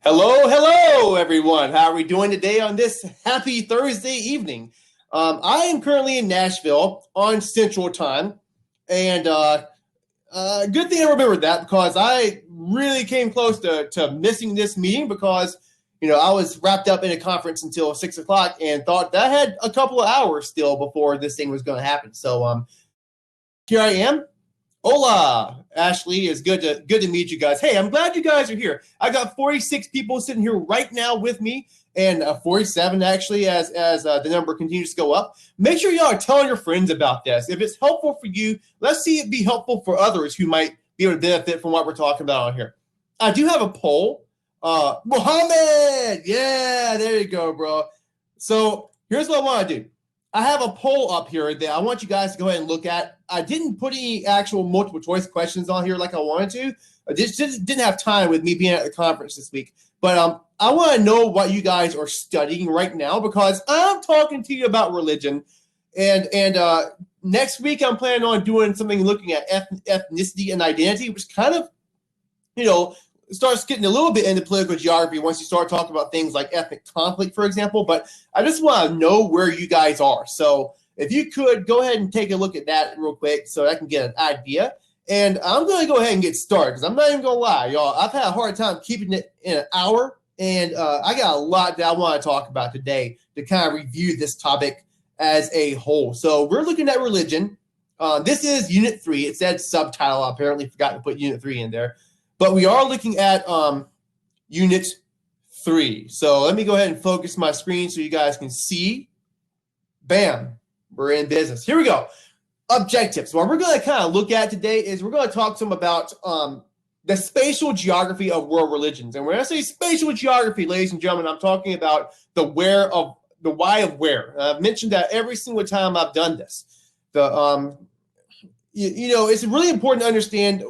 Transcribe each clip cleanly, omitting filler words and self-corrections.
Hello, everyone. How are we doing today on this happy Thursday evening? I am currently in Nashville on Central Time, and good thing I remembered that because I really came close to missing this meeting because I was wrapped up in a conference until 6 o'clock and thought that I had a couple of hours still before this thing was going to happen. So here I am. Hola, Ashley. It's good to meet you guys. Hey, I'm glad you guys are here. I got 46 people sitting here right now with me, and 47 actually as the number continues to go up. Make sure y'all are telling your friends about this. If it's helpful for you, let's see it be helpful for others who might be able to benefit from what we're talking about on here. I do have a poll. Mohammed, yeah, there you go, bro. So here's what I want to do. I have a poll up here that I want you guys to go ahead and look at. I didn't put any actual multiple choice questions on here like I wanted to. I just didn't have time with me being at the conference this week. But I want to know what you guys are studying right now because I'm talking to you about religion. And next week I'm planning on doing something looking at ethnicity and identity, which kind of, starts getting a little bit into political geography once you start talking about things like ethnic conflict, for example. But I just want to know where you guys are. So if you could go ahead and take a look at that real quick so I can get an idea. And I'm going to go ahead and get started because I'm not even going to lie, y'all. I've had a hard time keeping it in an hour. And I got a lot that I want to talk about today to kind of review this topic as a whole. So we're looking at religion. This is Unit 3. It said subtitle. I apparently forgot to put Unit 3 in there. But we are looking at Unit 3. So let me go ahead and focus my screen so you guys can see. Bam. We're in business. Here we go. Objectives. What we're going to kind of look at today is we're going to talk to them about the spatial geography of world religions. And when I say spatial geography, ladies and gentlemen, I'm talking about the why of where. I've mentioned that every single time I've done this. It's really important to understand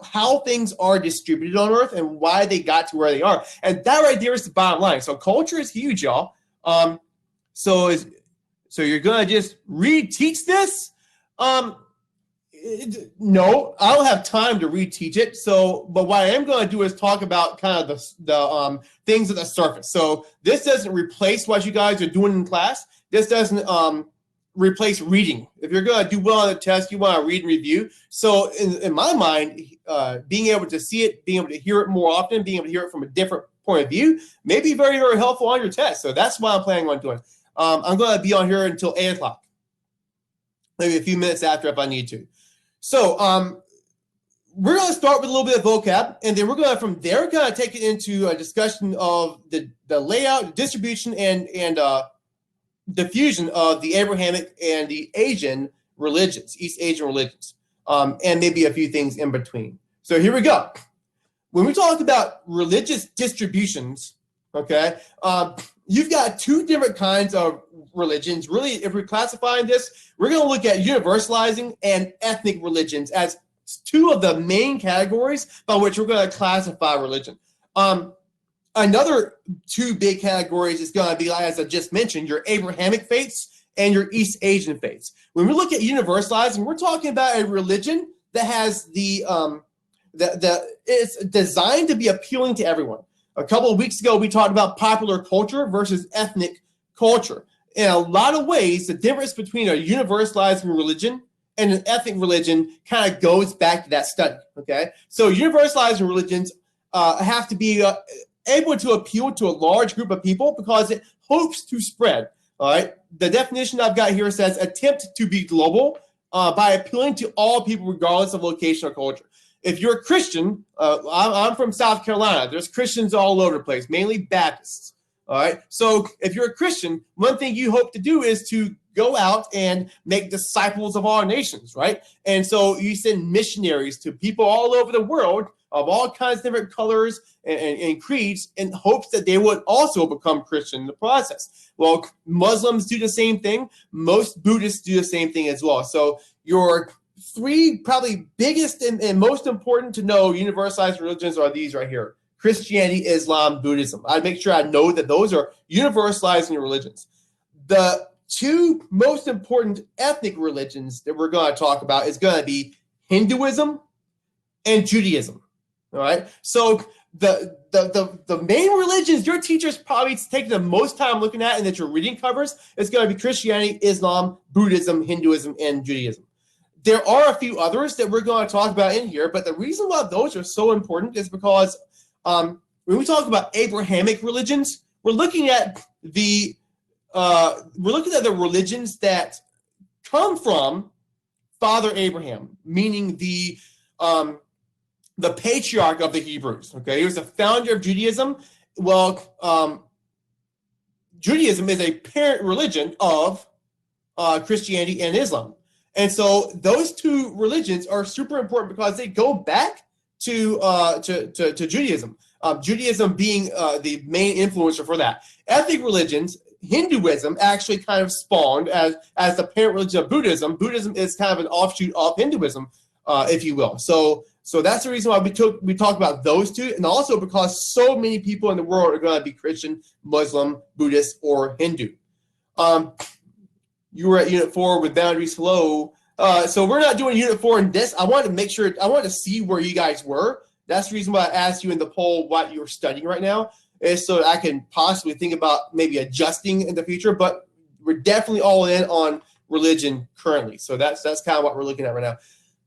how things are distributed on Earth and why they got to where they are. And that right there is the bottom line. So culture is huge, y'all. So you're going to just reteach this? No, I don't have time to reteach it. But what I am going to do is talk about kind of the things at the surface. So this doesn't replace what you guys are doing in class. This doesn't replace reading. If you're going to do well on the test, you want to read and review. So in my mind, being able to see it, being able to hear it more often, being able to hear it from a different point of view may be very, very helpful on your test. So that's what I'm planning on doing. I'm going to be on here until 8 o'clock, maybe a few minutes after if I need to. So we're going to start with a little bit of vocab, and then we're going to, from there, kind of take it into a discussion of the layout, distribution, and diffusion of the Abrahamic and the Asian religions, East Asian religions, and maybe a few things in between. So here we go. When we talk about religious distributions, okay, you've got two different kinds of religions. Really, if we're classifying this, we're going to look at universalizing and ethnic religions as two of the main categories by which we're going to classify religion. Another two big categories is going to be, as I just mentioned, your Abrahamic faiths and your East Asian faiths. When we look at universalizing, we're talking about a religion that has it's designed to be appealing to everyone. A couple of weeks ago, we talked about popular culture versus ethnic culture. In a lot of ways, the difference between a universalizing religion and an ethnic religion kind of goes back to that study. Okay, so universalizing religions have to be able to appeal to a large group of people because it hopes to spread. All right. The definition I've got here says attempt to be global by appealing to all people regardless of location or culture. If you're a Christian, I'm from South Carolina. There's Christians all over the place, mainly Baptists. All right. So if you're a Christian, one thing you hope to do is to go out and make disciples of all nations, right? And so you send missionaries to people all over the world of all kinds of different colors and creeds in hopes that they would also become Christian in the process. Well, Muslims do the same thing. Most Buddhists do the same thing as well. So your three probably biggest and most important to know universalized religions are these right here: Christianity, Islam, Buddhism. I'd make sure I know that those are universalizing religions. The two most important ethnic religions that we're going to talk about is going to be Hinduism and Judaism. All right. So the main religions your teacher's probably taking the most time looking at and that your reading covers is going to be Christianity, Islam, Buddhism, Hinduism, and Judaism. There are a few others that we're going to talk about in here, but the reason why those are so important is because when we talk about Abrahamic religions, we're looking at the religions that come from Father Abraham, meaning the patriarch of the Hebrews. Okay, he was the founder of Judaism. Well, Judaism is a parent religion of Christianity and Islam. And so those two religions are super important because they go back to Judaism. Judaism being the main influencer for that. Ethnic religions, Hinduism actually kind of spawned as the parent religion of Buddhism. Buddhism is kind of an offshoot of Hinduism, if you will. So that's the reason why we talk about those two, and also because so many people in the world are going to be Christian, Muslim, Buddhist, or Hindu. You were at Unit 4 with boundaries. Hello. So we're not doing Unit 4 in this. I wanted to see where you guys were. That's the reason why I asked you in the poll what you're studying right now, is so that I can possibly think about maybe adjusting in the future. But we're definitely all in on religion currently. So that's kind of what we're looking at right now.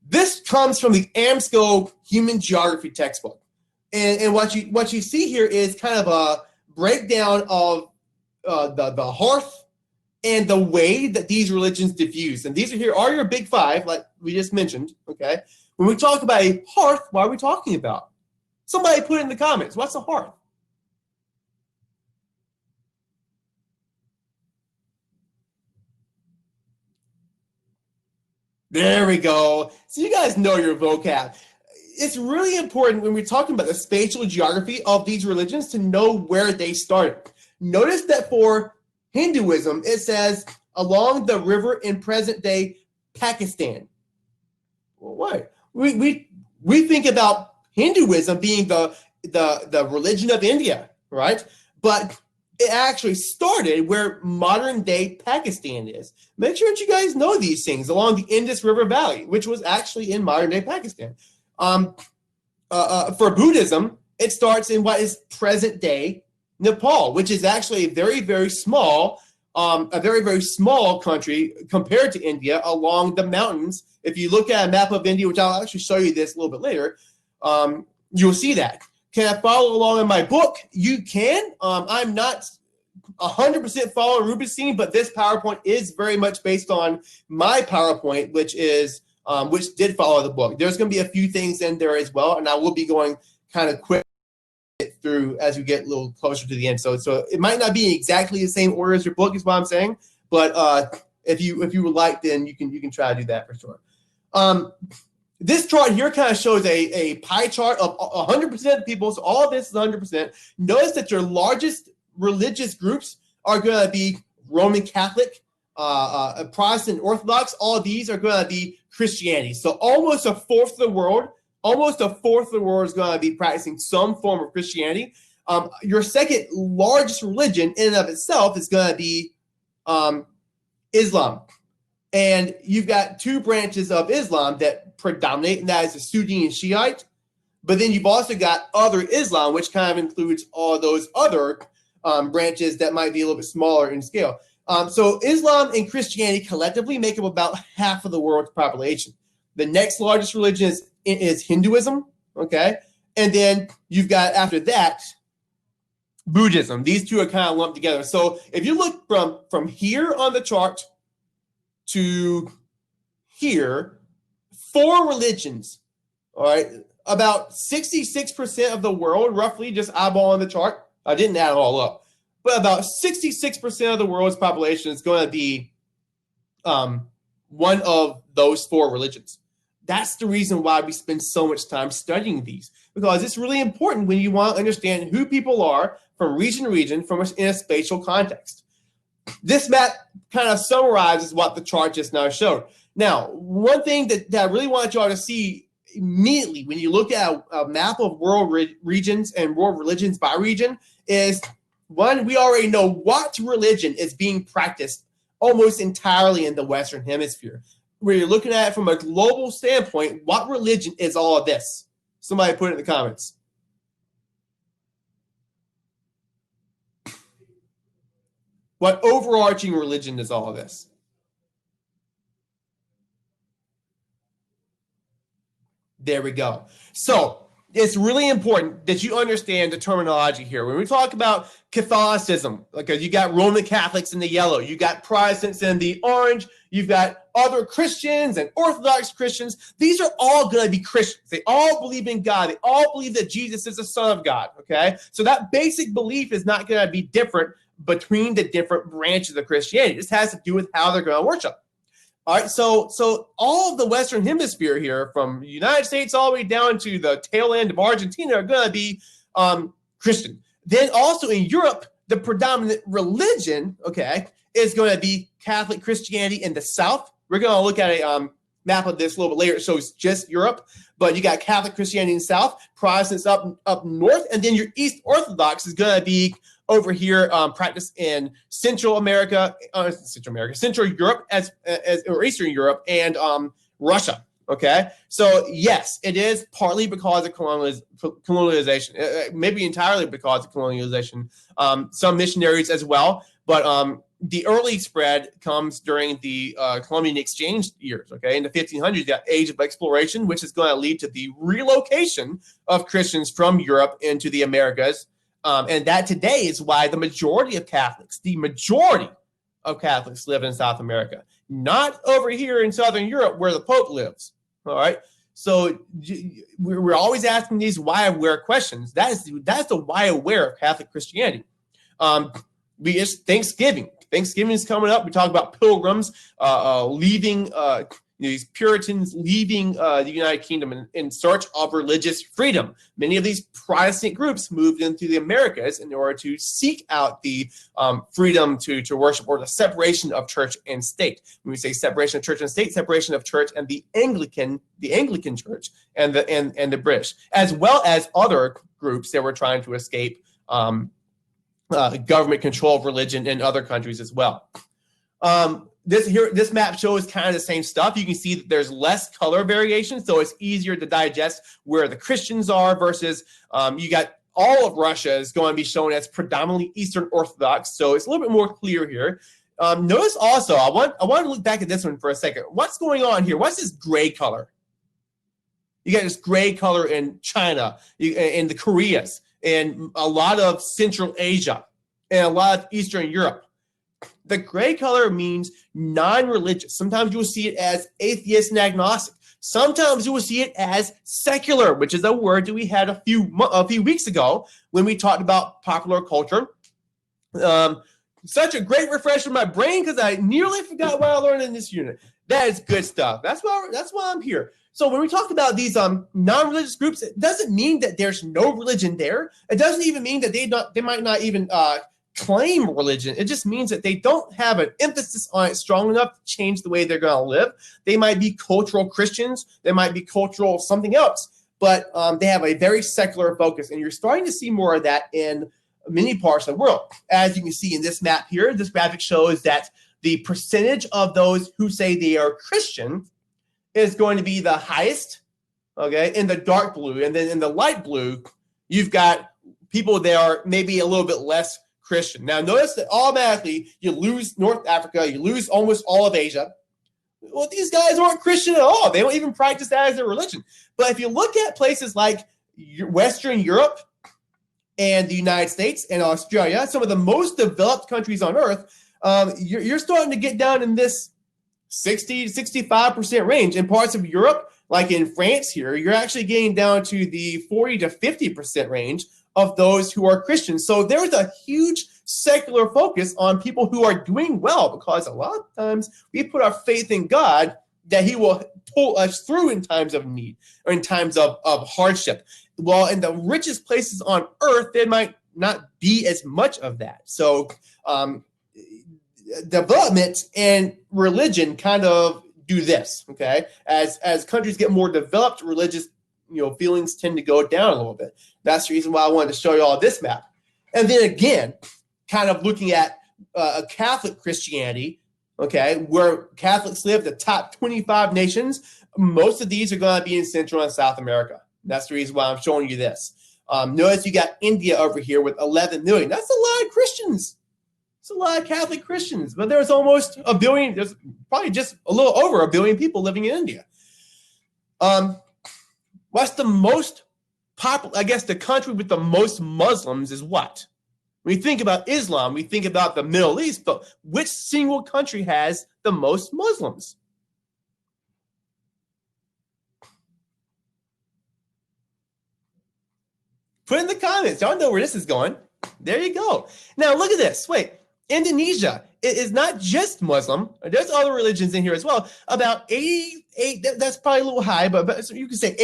This comes from the AMSCO Human Geography textbook. And what you see here is kind of a breakdown of the hearth and the way that these religions diffuse. And these are your big five, like we just mentioned, okay? When we talk about a hearth, what are we talking about? Somebody put it in the comments. What's a hearth? There we go. So you guys know your vocab. It's really important when we're talking about the spatial geography of these religions to know where they started. Notice that for Hinduism, it says along the river in present-day Pakistan. Well, what? We think about Hinduism being the religion of India, right? But it actually started where modern-day Pakistan is. Make sure that you guys know these things along the Indus River Valley, which was actually in modern-day Pakistan. For Buddhism, it starts in what is present-day Nepal, which is actually a very, very small country compared to India along the mountains. If you look at a map of India, which I'll actually show you this a little bit later, you'll see that. Can I follow along in my book? You can. I'm not 100% following Rubinstein, but this PowerPoint is very much based on my PowerPoint, which did follow the book. There's going to be a few things in there as well, and I will be going kind of quick through as we get a little closer to the end. So it might not be exactly the same order as your book, is what I'm saying. But if you would like, then you can try to do that for sure. This chart here kind of shows a pie chart of 100% of people. So all of this is 100%. Notice that your largest religious groups are going to be Roman Catholic, Protestant, Orthodox. All of these are going to be Christianity. So almost a fourth of the world is going to be practicing some form of Christianity. Your second largest religion in and of itself is going to be Islam. And you've got two branches of Islam that predominate, and that is the Sunni and Shiite. But then you've also got other Islam, which kind of includes all those other branches that might be a little bit smaller in scale. So Islam and Christianity collectively make up about half of the world's population. The next largest religion is Hinduism, okay? And then you've got, after that, Buddhism. These two are kind of lumped together. So if you look from here on the chart to here, 4 religions, all right? About 66% of the world, roughly, just eyeballing the chart. I didn't add it all up. But about 66% of the world's population is going to be one of those 4 religions. That's the reason why we spend so much time studying these, because it's really important when you want to understand who people are from region to region in a spatial context. This map kind of summarizes what the chart just now showed. Now, one thing that I really want y'all to see immediately when you look at a map of world regions and world religions by region is, one, we already know what religion is being practiced almost entirely in the Western Hemisphere. Where you're looking at it from a global standpoint, what religion is all of this? Somebody put it in the comments. What overarching religion is all of this? There we go. So it's really important that you understand the terminology here. When we talk about Catholicism, because you got Roman Catholics in the yellow, you got Protestants in the orange, you've got other Christians and Orthodox Christians. These are all going to be Christians. They all believe in God. They all believe that Jesus is the Son of God, okay? So that basic belief is not going to be different between the different branches of Christianity. This has to do with how they're going to worship. All right, so all of the Western Hemisphere here, from the United States all the way down to the tail end of Argentina, are going to be Christian. Then also in Europe, the predominant religion, okay, is going to be Catholic Christianity in the south. We're going to look at a map of this a little bit later. It shows just Europe, but you got Catholic Christianity in the south, Protestants up north, and then your East Orthodox is going to be over here, practiced in Central America, Central Europe or Eastern Europe, and Russia. Okay, so yes, it is partly because of colonialization, maybe entirely because of colonialization. Some missionaries as well, but the early spread comes during the Columbian exchange years. Okay, in the 1500s, you got Age of Exploration, which is going to lead to the relocation of Christians from Europe into the Americas. And that today is why the majority of Catholics live in South America, not over here in Southern Europe where the Pope lives. All right. So we're always asking these why aware questions. That's the why aware of Catholic Christianity. It's Thanksgiving. Thanksgiving is coming up. We talk about pilgrims leaving, these Puritans leaving the United Kingdom in search of religious freedom. Many of these Protestant groups moved into the Americas in order to seek out the freedom to worship, or the separation of church and state. When we say separation of church and state, separation of church and the Anglican Church and the British, as well as other groups that were trying to escape government control of religion in other countries as well. This map shows kind of the same stuff. You can see that there's less color variation, so it's easier to digest where the Christians are versus you got all of Russia is going to be shown as predominantly Eastern Orthodox, so it's a little bit more clear here. Notice also, I want to look back at this one for a second. What's going on here? What's this gray color? You got this gray color in China, in the Koreas, and a lot of Central Asia, and a lot of Eastern Europe. The gray color means non-religious. Sometimes you will see it as atheist and agnostic. Sometimes you will see it as secular, which is a word that we had a few weeks ago when we talked about popular culture. Such a great refresh in my brain because I nearly forgot what I learned in this unit. That is good stuff. That's why I'm here. So when we talk about these non-religious groups, it doesn't mean that there's no religion there. It doesn't even mean that they might not even claim religion. It just means that they don't have an emphasis on it strong enough to change the way they're going to live. They might be cultural Christians. They might be cultural something else, but they have a very secular focus. And you're starting to see more of that in many parts of the world. As you can see in this map here, this graphic shows that the percentage of those who say they are Christian is going to be the highest, okay, in the dark blue. And then in the light blue, you've got people that are maybe a little bit less Christian. Now, notice that automatically you lose North Africa, you lose almost all of Asia. Well, these guys aren't Christian at all. They don't even practice that as their religion. But if you look at places like Western Europe and the United States and Australia, some of the most developed countries on earth, you're starting to get down in this 60 to 65% range. In parts of Europe, like in France here, you're actually getting down to the 40 to 50% range of those who are Christians. So there's a huge secular focus on people who are doing well, because a lot of times we put our faith in God that he will pull us through in times of need or in times of hardship. Well, in the richest places on earth, there might not be as much of that. So development and religion kind of do this, okay? As countries get more developed, religious feelings tend to go down a little bit. That's the reason why I wanted to show you all this map. And then again, kind of looking at a Catholic Christianity, okay, where Catholics live, the top 25 nations, most of these are going to be in Central and South America. That's the reason why I'm showing you this. Notice you got India over here with 11 million. That's a lot of Christians. It's It's a lot of Catholic Christians, but there's almost a billion. There's probably just a little over a billion people living in India. What's the most popular? I guess the country with the most Muslims is what? When we think about Islam, we think about the Middle East, but which single country has the most Muslims? Put in the comments. Y'all know where this is going. There you go. Now look at this. Wait, Indonesia. It is not just Muslim. There's other religions in here as well. About 88. That's probably a little high, but so you can say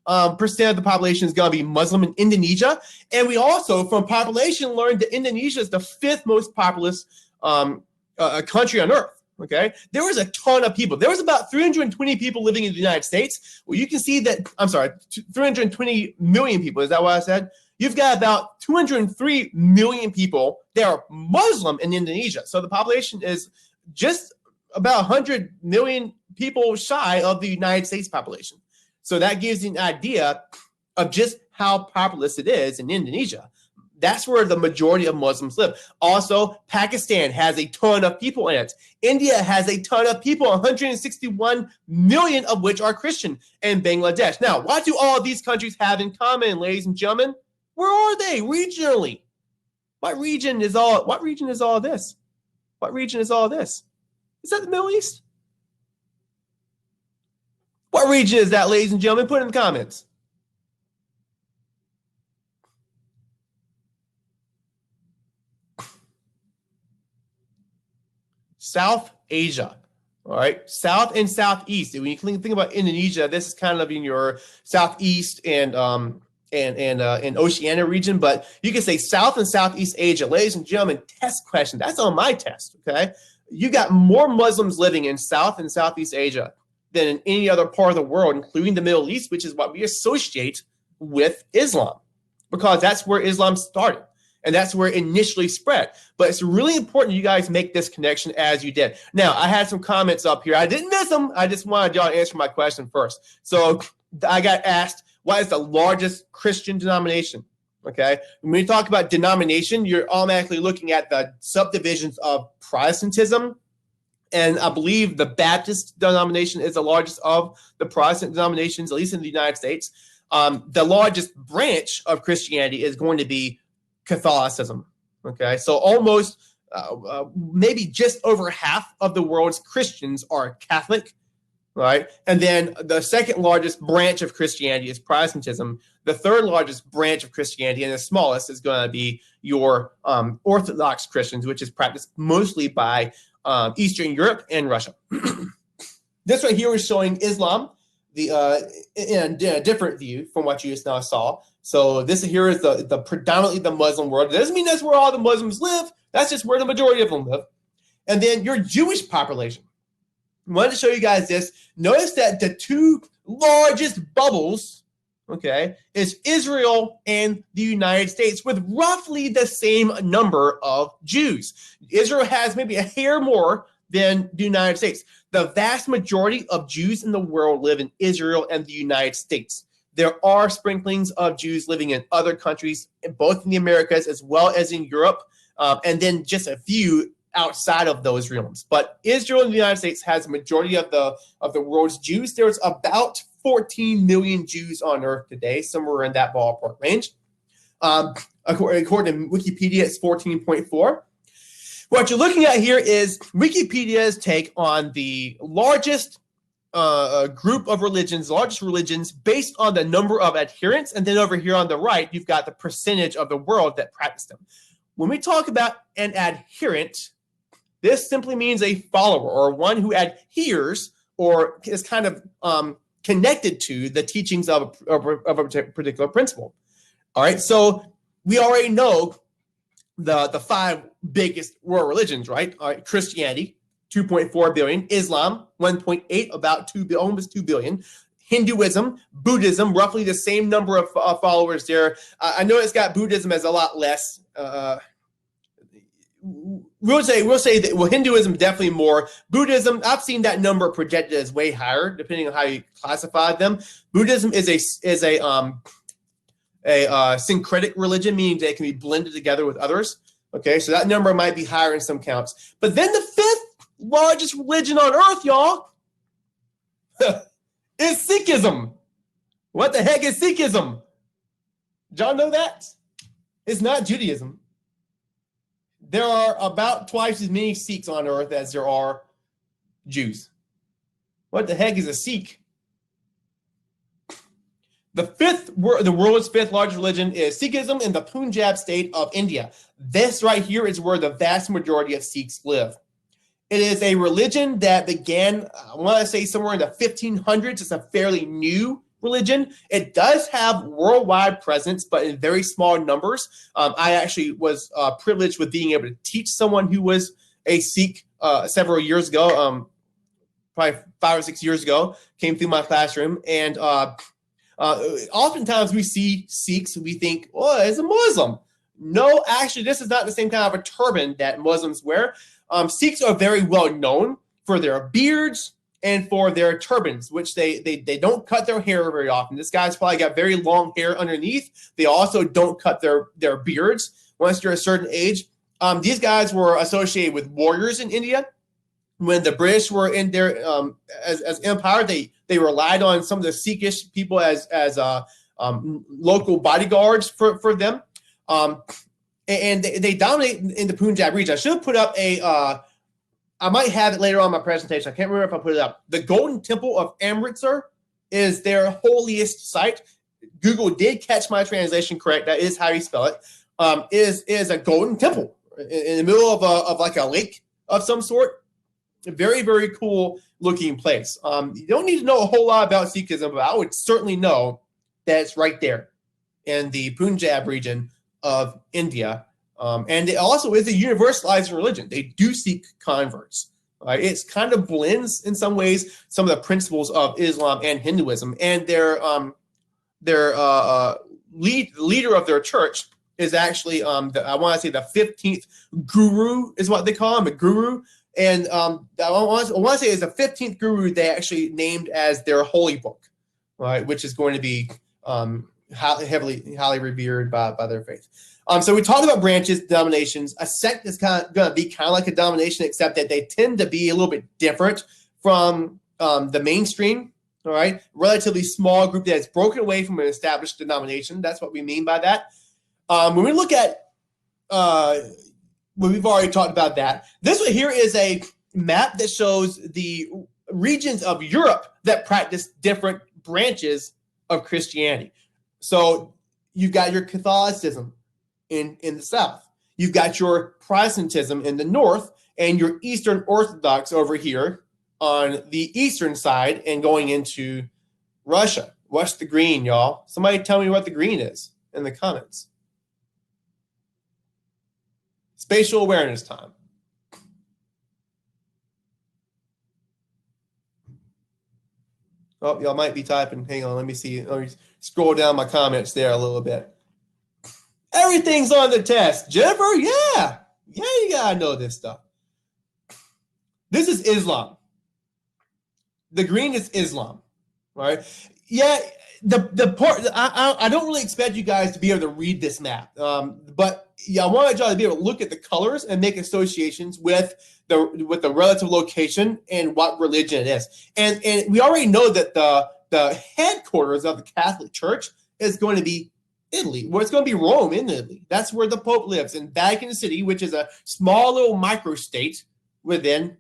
88% of the population is going to be Muslim in Indonesia. And we also, from population, learned that Indonesia is the 5th most populous country on earth. Okay, there was a ton of people. There was about 320 people living in the United States. Well, you can see that, I'm sorry, 320 million people. Is that what I said? You've got about 203 million people that are Muslim in Indonesia. So the population is just about 100 million people shy of the United States population. So that gives you an idea of just how populous it is in Indonesia. That's where the majority of Muslims live. Also, Pakistan has a ton of people in it. India has a ton of people, 161 million of which are Christian, and Bangladesh. Now, what do all of these countries have in common, ladies and gentlemen? Where are they regionally? What region is all this? What region is all this? Is that the Middle East? What region is that, ladies and gentlemen? Put it in the comments. South Asia, all right? South and Southeast. When you think about Indonesia, this is kind of in your Southeast and Oceania region, but you can say South and Southeast Asia. Ladies and gentlemen, test question. That's on my test, okay? You got more Muslims living in South and Southeast Asia than in any other part of the world, including the Middle East, which is what we associate with Islam, because that's where Islam started. And that's where it initially spread. But it's really important you guys make this connection as you did. Now, I had some comments up here. I didn't miss them. I just wanted y'all to answer my question first. So I got asked, what is the largest Christian denomination? Okay. When we talk about denomination, you're automatically looking at the subdivisions of Protestantism. And I believe the Baptist denomination is the largest of the Protestant denominations, at least in the United States. The largest branch of Christianity is going to be Catholicism. Okay, so almost maybe just over half of the world's Christians are Catholic, right? And then the second largest branch of Christianity is Protestantism. The third largest branch of Christianity, and the smallest, is going to be your Orthodox Christians, which is practiced mostly by Eastern Europe and Russia. This right here is showing Islam in a different view from what you just now saw. So this here is the predominantly the Muslim world. It doesn't mean that's where all the Muslims live. That's just where the majority of them live. And then your Jewish population. I wanted to show you guys this. Notice that the two largest bubbles, okay, is Israel and the United States with roughly the same number of Jews. Israel has maybe a hair more than the United States. The vast majority of Jews in the world live in Israel and the United States. There are sprinklings of Jews living in other countries, both in the Americas as well as in Europe, and then just a few outside of those realms. But Israel and the United States has a majority of the world's Jews. There's about 14 million Jews on earth today, somewhere in that ballpark range. According to Wikipedia, it's 14.4. What you're looking at here is Wikipedia's take on the largest group of religions, largest religions, based on the number of adherents. And then over here on the right, you've got the percentage of the world that practice them. When we talk about an adherent, this simply means a follower or one who adheres or is kind of connected to the teachings of a particular principle. All right, so we already know the five biggest world religions, right? All right, Christianity, 2.4 billion. Islam, 1.8, about 2 billion, almost 2 billion. Hinduism, Buddhism, roughly the same number of followers there. I know it's got Buddhism as a lot less. We'll say that, well, Hinduism definitely more. Buddhism, I've seen that number projected as way higher, depending on how you classify them. Buddhism is a syncretic religion, meaning they can be blended together with others. Okay, so that number might be higher in some counts. But then the fifth largest religion on earth, y'all, is Sikhism. What the heck is Sikhism? Did y'all know that? It's not Judaism. There are about twice as many Sikhs on earth as there are Jews. What the heck is a Sikh? The world's fifth largest religion is Sikhism in the Punjab state of India. This right here is where the vast majority of Sikhs live. It is a religion that began, I want to say, somewhere in the 1500s. It's a fairly new religion. It does have worldwide presence, but in very small numbers. I actually was privileged with being able to teach someone who was a Sikh several years ago, probably 5 or 6 years ago, came through my classroom. And oftentimes we see Sikhs, we think, oh, it's a Muslim. No, actually, this is not the same kind of a turban that Muslims wear. Sikhs are very well known for their beards and for their turbans, which they don't cut their hair very often. This guy's probably got very long hair underneath. They also don't cut their beards once you're a certain age. These guys were associated with warriors in India. When the British were in there as empire, they relied on some of the Sikhish people as local bodyguards for them. And they dominate in the Punjab region. I should have put up I might have it later on in my presentation. I can't remember if I put it up. The Golden Temple of Amritsar is their holiest site. Google did catch my translation correct. That is how you spell it. Is a golden temple in the middle of like a lake of some sort. A very, very cool looking place. You don't need to know a whole lot about Sikhism, but I would certainly know that it's right there in the Punjab region of India. And it also is a universalizing religion. They do seek converts. Right? It kind of blends in some ways some of the principles of Islam and Hinduism. And their leader of their church is actually, I want to say the 15th guru is what they call him, a guru. And I want to say it's the 15th guru they actually named as their holy book, right? Which is going to be highly revered by their faith. So we talked about branches, denominations. A sect is going to be kind of like a denomination, except that they tend to be a little bit different from the mainstream. All right, relatively small group that's broken away from an established denomination. That's what we mean by that. When we look at, we've already talked about that. This one here is a map that shows the regions of Europe that practice different branches of Christianity. So you've got your Catholicism in the south. You've got your Protestantism in the north, and your Eastern Orthodox over here on the eastern side and going into Russia. What's the green, y'all? Somebody tell me what the green is in the comments. Spatial awareness time. Oh, y'all might be typing. Hang on, let me see. Let me scroll down my comments there a little bit. Everything's on the test. Jennifer, yeah, you gotta know this stuff. This is Islam. The green is Islam, right? Yeah, the part I don't really expect you guys to be able to read this map, but yeah, I want y'all to be able to look at the colors and make associations with the relative location and what religion it is. And we already know that the headquarters of the Catholic Church is going to be Italy. Well, it's going to be Rome in Italy. That's where the Pope lives, in Vatican City, which is a small little microstate within,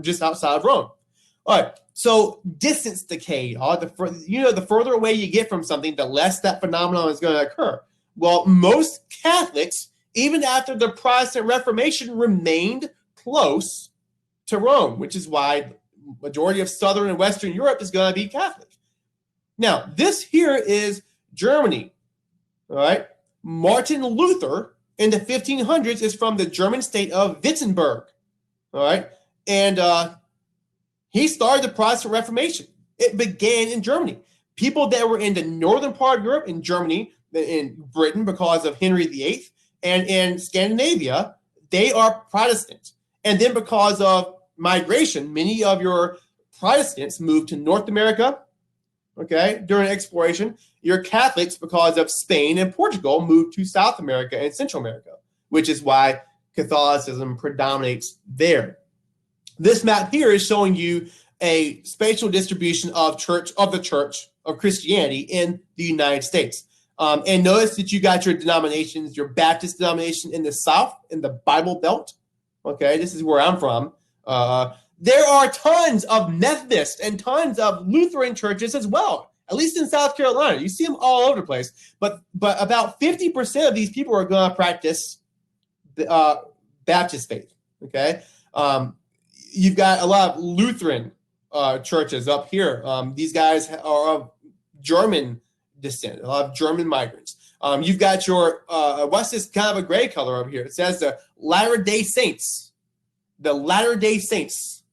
just outside of Rome. All right, so distance decay. The further away you get from something, the less that phenomenon is going to occur. Well, most Catholics, even after the Protestant Reformation, remained close to Rome, which is why the majority of Southern and Western Europe is going to be Catholic. Now, this here is Germany. All right, Martin Luther in the 1500s is from the German state of Wittenberg. All right, and he started the Protestant Reformation. It began in Germany. People that were in the northern part of Europe, in Germany, in Britain, because of Henry VIII, and in Scandinavia, they are Protestant. And then because of migration, many of your Protestants moved to North America, okay, during exploration. Your Catholics, because of Spain and Portugal, moved to South America and Central America. which is why Catholicism predominates there. This map here is showing you a spatial distribution of the church of Christianity in the United States. And notice that you got your denominations, your Baptist denomination in the South, in the Bible Belt. Okay, this is where I'm from. There are tons of Methodist and tons of Lutheran churches as well, at least in South Carolina. You see them all over the place. But about 50% of these people are going to practice the Baptist faith. Okay, you've got a lot of Lutheran churches up here. These guys are of German descent, a lot of German migrants. You've got your, what's this kind of a gray color over here? It says the Latter-day Saints. The Latter-day Saints.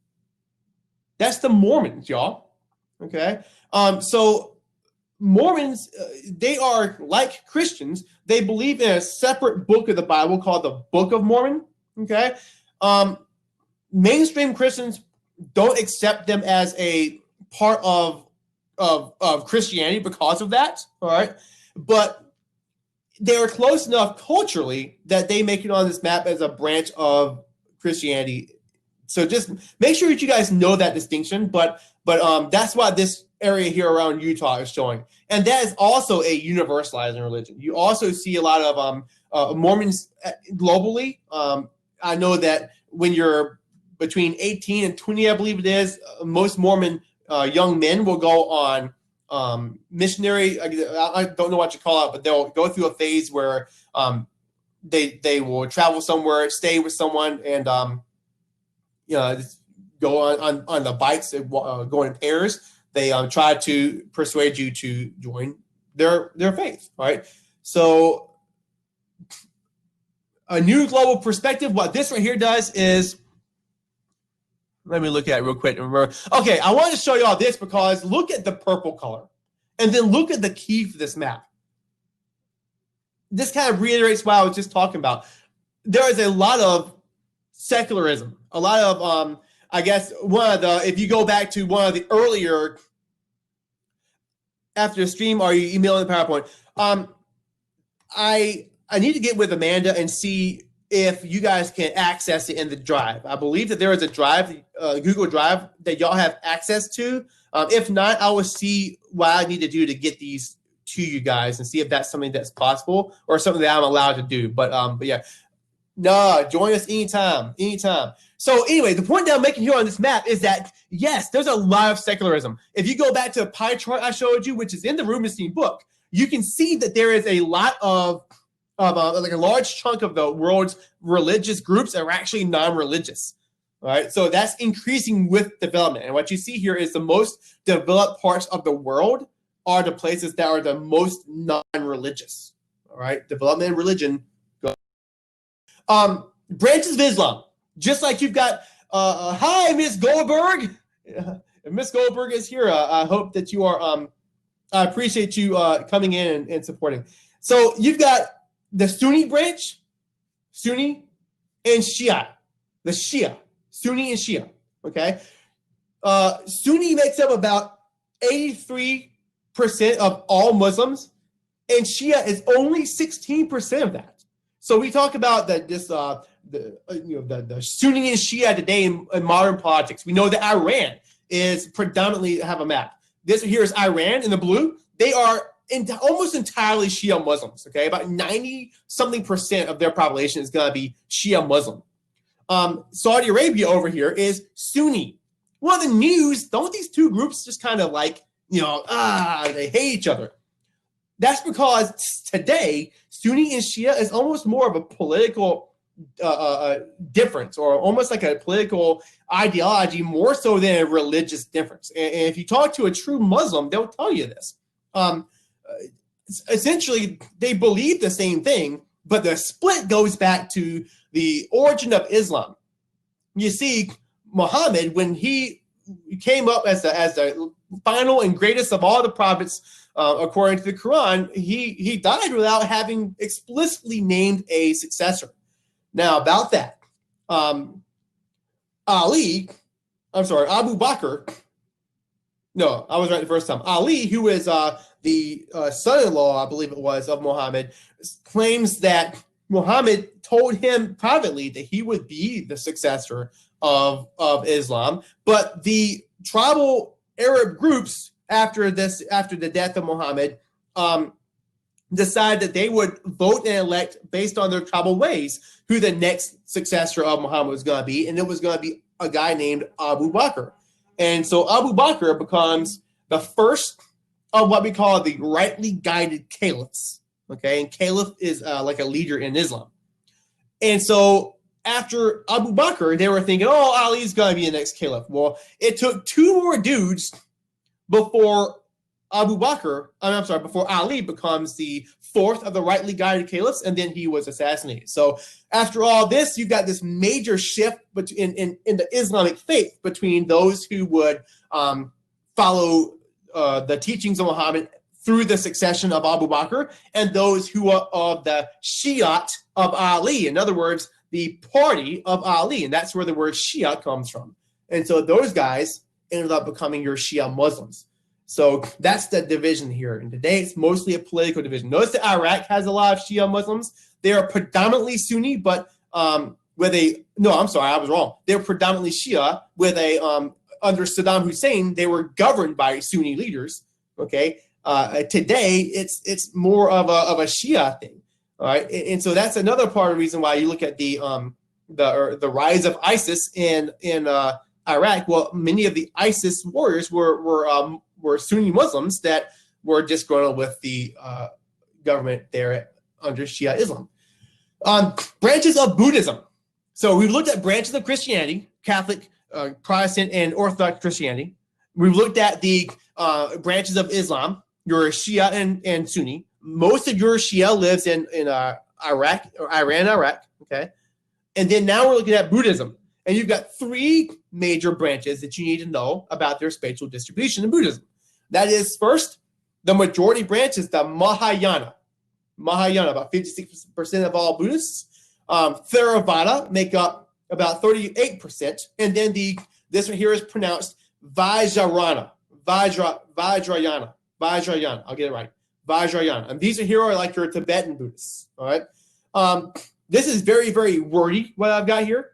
That's the Mormons, y'all. Okay? So Mormons, they are like Christians. They believe in a separate book of the Bible called the Book of Mormon. Okay? Mainstream Christians don't accept them as a part of Christianity because of that, all right? But they're close enough culturally that they make it on this map as a branch of Christianity. So just make sure that you guys know that distinction, but that's what this area here around Utah is showing. And that is also a universalizing religion. You also see a lot of Mormons globally. I know that when you're between 18 and 20, I believe it is, most Mormon young men will go on missionary, I don't know what you call it, but they'll go through a phase where they will travel somewhere, stay with someone, and just go on the bikes, go in pairs. They try to persuade you to join their faith, right? So a new global perspective, what this right here does is, let me look at it real quick. Okay, I want to show you all this because look at the purple color and then look at the key for this map. This kind of reiterates what I was just talking about. There is a lot of secularism, a lot of, I guess, if you go back to one of the earlier, after the stream, are you emailing the PowerPoint? I need to get with Amanda and see if you guys can access it in the drive. I believe that there is a drive, Google Drive, that y'all have access to. If not, I will see what I need to do to get these to you guys and see if that's something that's possible or something that I'm allowed to do. But yeah, no, join us anytime. So anyway, the point that I'm making here on this map is that, yes, there's a lot of secularism. If you go back to the pie chart I showed you, which is in the Rubenstein book, you can see that there is a lot of like a large chunk of the world's religious groups are actually non-religious. All right, so that's increasing with development. And what you see here is the most developed parts of the world are the places that are the most non-religious. All right, development and religion. Branches of Islam. Just like you've got, hi, Miss Goldberg. Miss Goldberg is here. I hope that you are, I appreciate you coming in and supporting. So you've got the Sunni branch, Sunni and Shia, the Shia, Sunni and Shia, okay? Sunni makes up about 83% of all Muslims, and Shia is only 16% of that. So we talk about that the Sunni and Shia today in modern politics. We know that Iran is predominantly have a map. This here is Iran in the blue. They are almost entirely Shia Muslims, okay? About 90-something% of their population is going to be Shia Muslim. Saudi Arabia over here is Sunni. Well, the news, don't these two groups just kind of like, they hate each other? That's because today, Sunni and Shia is almost more of a political difference, or almost like a political ideology, more so than a religious difference. And if you talk to a true Muslim, they'll tell you this. Essentially, they believe the same thing, but the split goes back to the origin of Islam. You see, Muhammad, when he came up as the final and greatest of all the prophets, according to the Quran, he died without having explicitly named a successor. Now, about that, Abu Bakr, no, I was right the first time. Ali, who is the son-in-law, I believe it was, of Muhammad, claims that Muhammad told him privately that he would be the successor of Islam. But the tribal Arab groups after the death of Muhammad, decided that they would vote and elect based on their tribal ways who the next successor of Muhammad was going to be, and it was going to be a guy named Abu Bakr. And so Abu Bakr becomes the first of what we call the rightly guided caliphs. Okay, and caliph is like a leader in Islam. And so after Abu Bakr, they were thinking, oh, Ali's going to be the next caliph. Well, it took two more dudes before before Ali becomes the fourth of the rightly guided caliphs, and then he was assassinated. So after all this, you got this major shift in the Islamic faith between those who would follow the teachings of Muhammad through the succession of Abu Bakr, and those who are of the Shiite of Ali. In other words, the party of Ali, and that's where the word Shia comes from. And so those guys ended up becoming your Shia Muslims. So that's the division here. And today it's mostly a political division. Notice that Iraq has a lot of Shia Muslims. They are predominantly Sunni, but I was wrong. They're predominantly Shia under Saddam Hussein, they were governed by Sunni leaders. Okay. Today it's more of a Shia thing. All right. And so that's another part of the reason why you look at the rise of ISIS in Iraq. Well, many of the ISIS warriors were Sunni Muslims that were disgruntled with the government there under Shia Islam. Branches of Buddhism. So we've looked at branches of Christianity, Catholic, Protestant, and Orthodox Christianity. We've looked at the branches of Islam, your Shia and Sunni. Most of your Shia lives in Iraq, or Iran, Iraq, okay? And then now we're looking at Buddhism. And you've got three major branches that you need to know about their spatial distribution in Buddhism. That is, first, the majority branch is the Mahayana. Mahayana, about 56% of all Buddhists. Theravada make up about 38%. And then this one here is pronounced Vajrayana. Vajrayana. I'll get it right. Vajrayana. And these here are like your Tibetan Buddhists. All right. This is very, very wordy, what I've got here.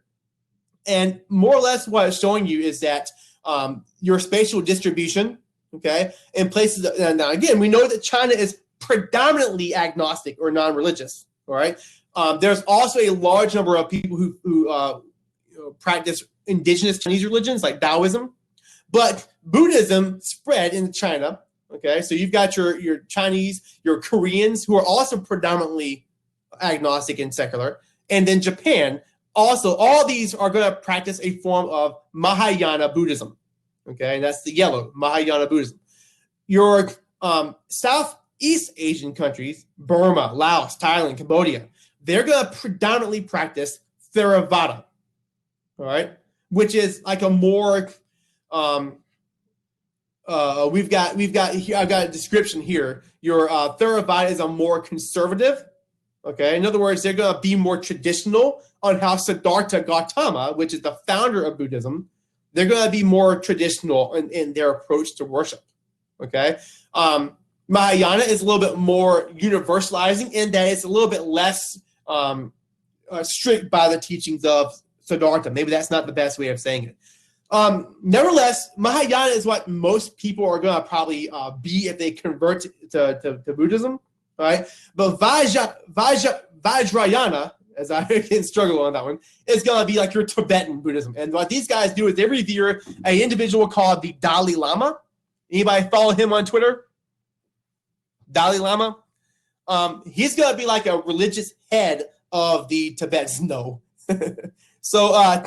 And more or less what it's showing you is that your spatial distribution, okay, in places, now again, we know that China is predominantly agnostic or non-religious, all right? There's also a large number of people who practice indigenous Chinese religions like Taoism, but Buddhism spread in China, okay? So you've got your Chinese, your Koreans, who are also predominantly agnostic and secular, and then Japan. Also, all these are going to practice a form of Mahayana Buddhism. Okay, and that's the yellow, Mahayana Buddhism. Your Southeast Asian countries, Burma, Laos, Thailand, Cambodia, they're going to predominantly practice Theravada, all right, which is like a more, we've got here, I've got a description here. Your Theravada is a more conservative. Okay, in other words, they're going to be more traditional on how Siddhartha Gautama, which is the founder of Buddhism, they're going to be more traditional in their approach to worship. Okay, Mahayana is a little bit more universalizing in that it's a little bit less strict by the teachings of Siddhartha. Maybe that's not the best way of saying it. Nevertheless, Mahayana is what most people are going to probably be if they convert to Buddhism. All right, but Vajrayana, as I can struggle on that one, is going to be like your Tibetan Buddhism. And what these guys do is they revere an individual called the Dalai Lama. Anybody follow him on Twitter? Dalai Lama. He's going to be like a religious head of the Tibetans. No. So I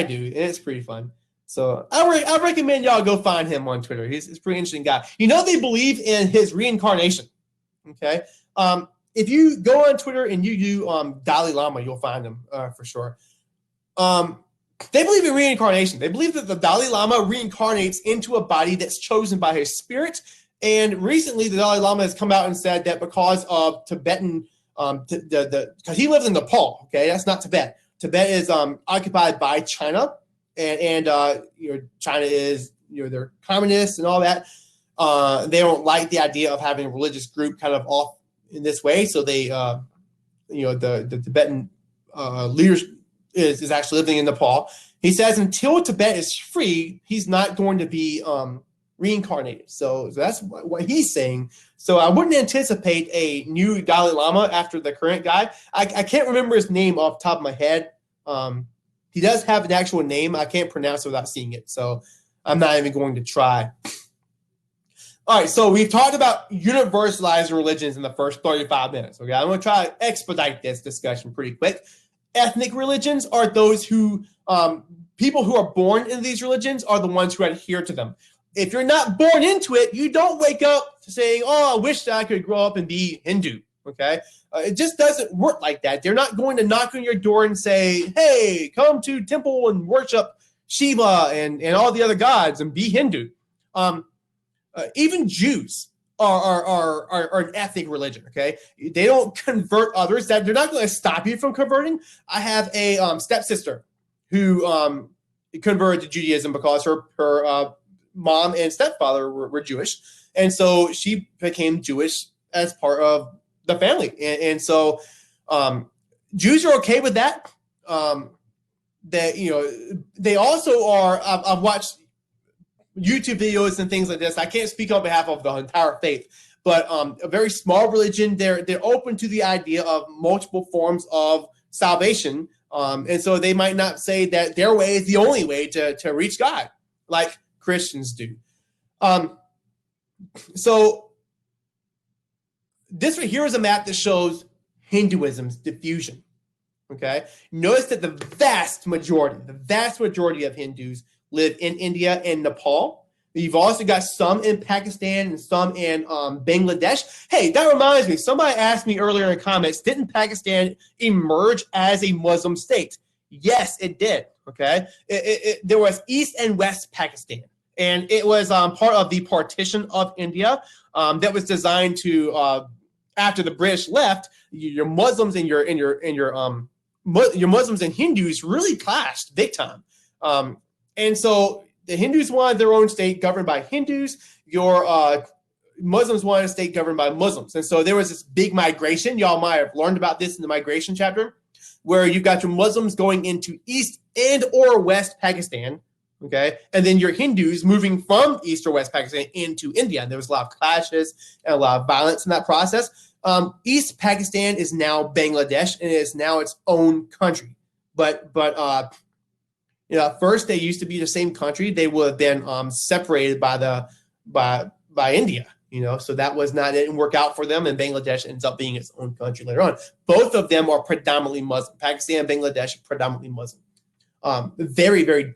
do, and it's pretty fun. So I recommend y'all go find him on Twitter. He's a pretty interesting guy. You know, they believe in his reincarnation. Okay. If you go on Twitter and you do Dalai Lama, you'll find him for sure. They believe in reincarnation. They believe that the Dalai Lama reincarnates into a body that's chosen by his spirit. And recently, the Dalai Lama has come out and said that because of Tibetan, because he lives in Nepal. Okay, that's not Tibet. Tibet is occupied by China, and China is they're communists and all that. They don't like the idea of having a religious group kind of off in this way. So they, the Tibetan leaders is actually living in Nepal. He says until Tibet is free, he's not going to be reincarnated. So that's what he's saying. So I wouldn't anticipate a new Dalai Lama after the current guy. I can't remember his name off the top of my head. He does have an actual name. I can't pronounce it without seeing it. So I'm not even going to try. All right, so we've talked about universalizing religions in the first 35 minutes. Okay, I'm going to try to expedite this discussion pretty quick. Ethnic religions are those who, people who are born in these religions are the ones who adhere to them. If you're not born into it, you don't wake up saying, oh, I wish that I could grow up and be Hindu, okay? It just doesn't work like that. They're not going to knock on your door and say, hey, come to temple and worship Shiva and all the other gods and be Hindu. Even Jews are an ethnic religion, okay? They don't convert others. That they're not going to stop you from converting. I have a stepsister who converted to Judaism because her mom and stepfather were Jewish. And so she became Jewish as part of the family. And so Jews are okay with that. They also are, I've watched YouTube videos and things like this. I can't speak on behalf of the entire faith, but a very small religion. They're open to the idea of multiple forms of salvation. And so they might not say that their way is the only way to reach God, like Christians do. So this right here is a map that shows Hinduism's diffusion. Okay, notice that the vast majority of Hindus live in India and Nepal. You've also got some in Pakistan and some in Bangladesh. Hey, that reminds me, somebody asked me earlier in comments, didn't Pakistan emerge as a Muslim state? Yes, it did, okay? There was East and West Pakistan, and it was part of the partition of India that was designed to, after the British left, your Muslims and your Muslims and Hindus really clashed big time. And so the Hindus wanted their own state governed by Hindus. Your Muslims wanted a state governed by Muslims. And so there was this big migration. Y'all might have learned about this in the migration chapter, where you've got your Muslims going into East and or West Pakistan, okay? And then your Hindus moving from East or West Pakistan into India. And there was a lot of clashes and a lot of violence in that process. East Pakistan is now Bangladesh, and it is now its own country. But first they used to be the same country. They would have been separated by India, so that didn't work out for them, and Bangladesh ends up being its own country later on. Both of them are predominantly Muslim. Pakistan and Bangladesh are predominantly Muslim. Very, very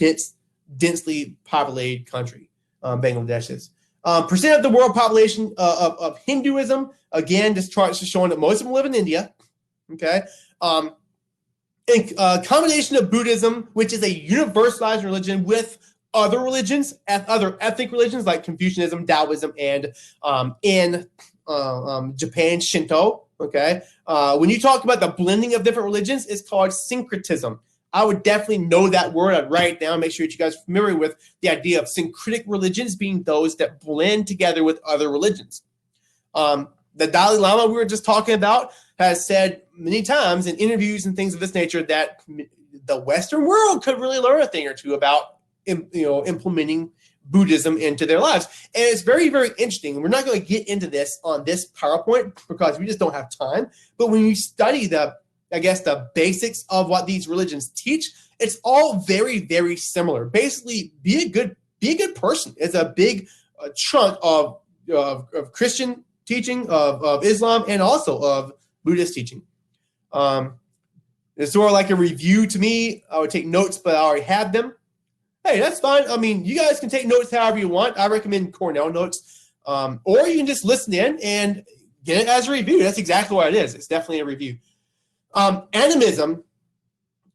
densely populated country, Bangladesh is. Percent of the world population of Hinduism, again, this chart is showing that most of them live in India, okay? Combination of Buddhism, which is a universalized religion, with other religions, other ethnic religions like Confucianism, Taoism, and in Japan, Shinto. Okay, when you talk about the blending of different religions, it's called syncretism. I would definitely know that word. I'd write it down. Make sure that you guys are familiar with the idea of syncretic religions being those that blend together with other religions. The Dalai Lama we were just talking about has said many times in interviews and things of this nature that the Western world could really learn a thing or two about, implementing Buddhism into their lives. And it's very, very interesting. We're not going to get into this on this PowerPoint because we just don't have time. But when you study the basics of what these religions teach, it's all very, very similar. Basically, be a good person. It's a big chunk of Christian teaching, of Islam, and also of Buddhist teaching. It's sort of like a review to me. I would take notes, but I already have them. Hey, that's fine. I mean, you guys can take notes however you want. I recommend Cornell notes. Or you can just listen in and get it as a review. That's exactly what it is. It's definitely a review. Animism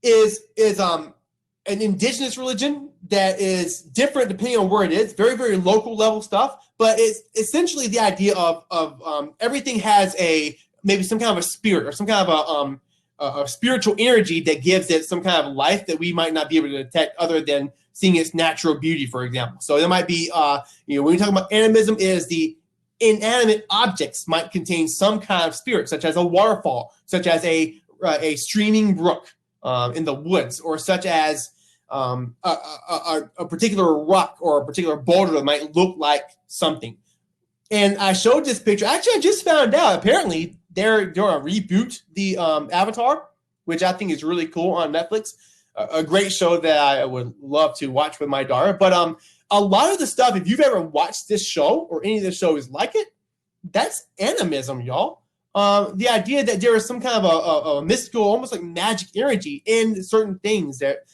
is an indigenous religion that is different depending on where it is. Very, very local level stuff. But it's essentially the idea of everything has maybe some kind of a spirit or some kind of a spiritual energy that gives it some kind of life that we might not be able to detect other than seeing its natural beauty, for example. So there might be, when we talk about animism, is the inanimate objects might contain some kind of spirit, such as a waterfall, such as a a streaming brook in the woods, or such as a particular rock or a particular boulder that might look like something. And I showed this picture. Actually, I just found out, apparently, they're going to reboot the Avatar, which I think is really cool on Netflix. A great show that I would love to watch with my daughter. But a lot of the stuff, if you've ever watched this show or any of the shows like it, that's animism, y'all. The idea that there is some kind of a mystical, almost like magic energy in certain things that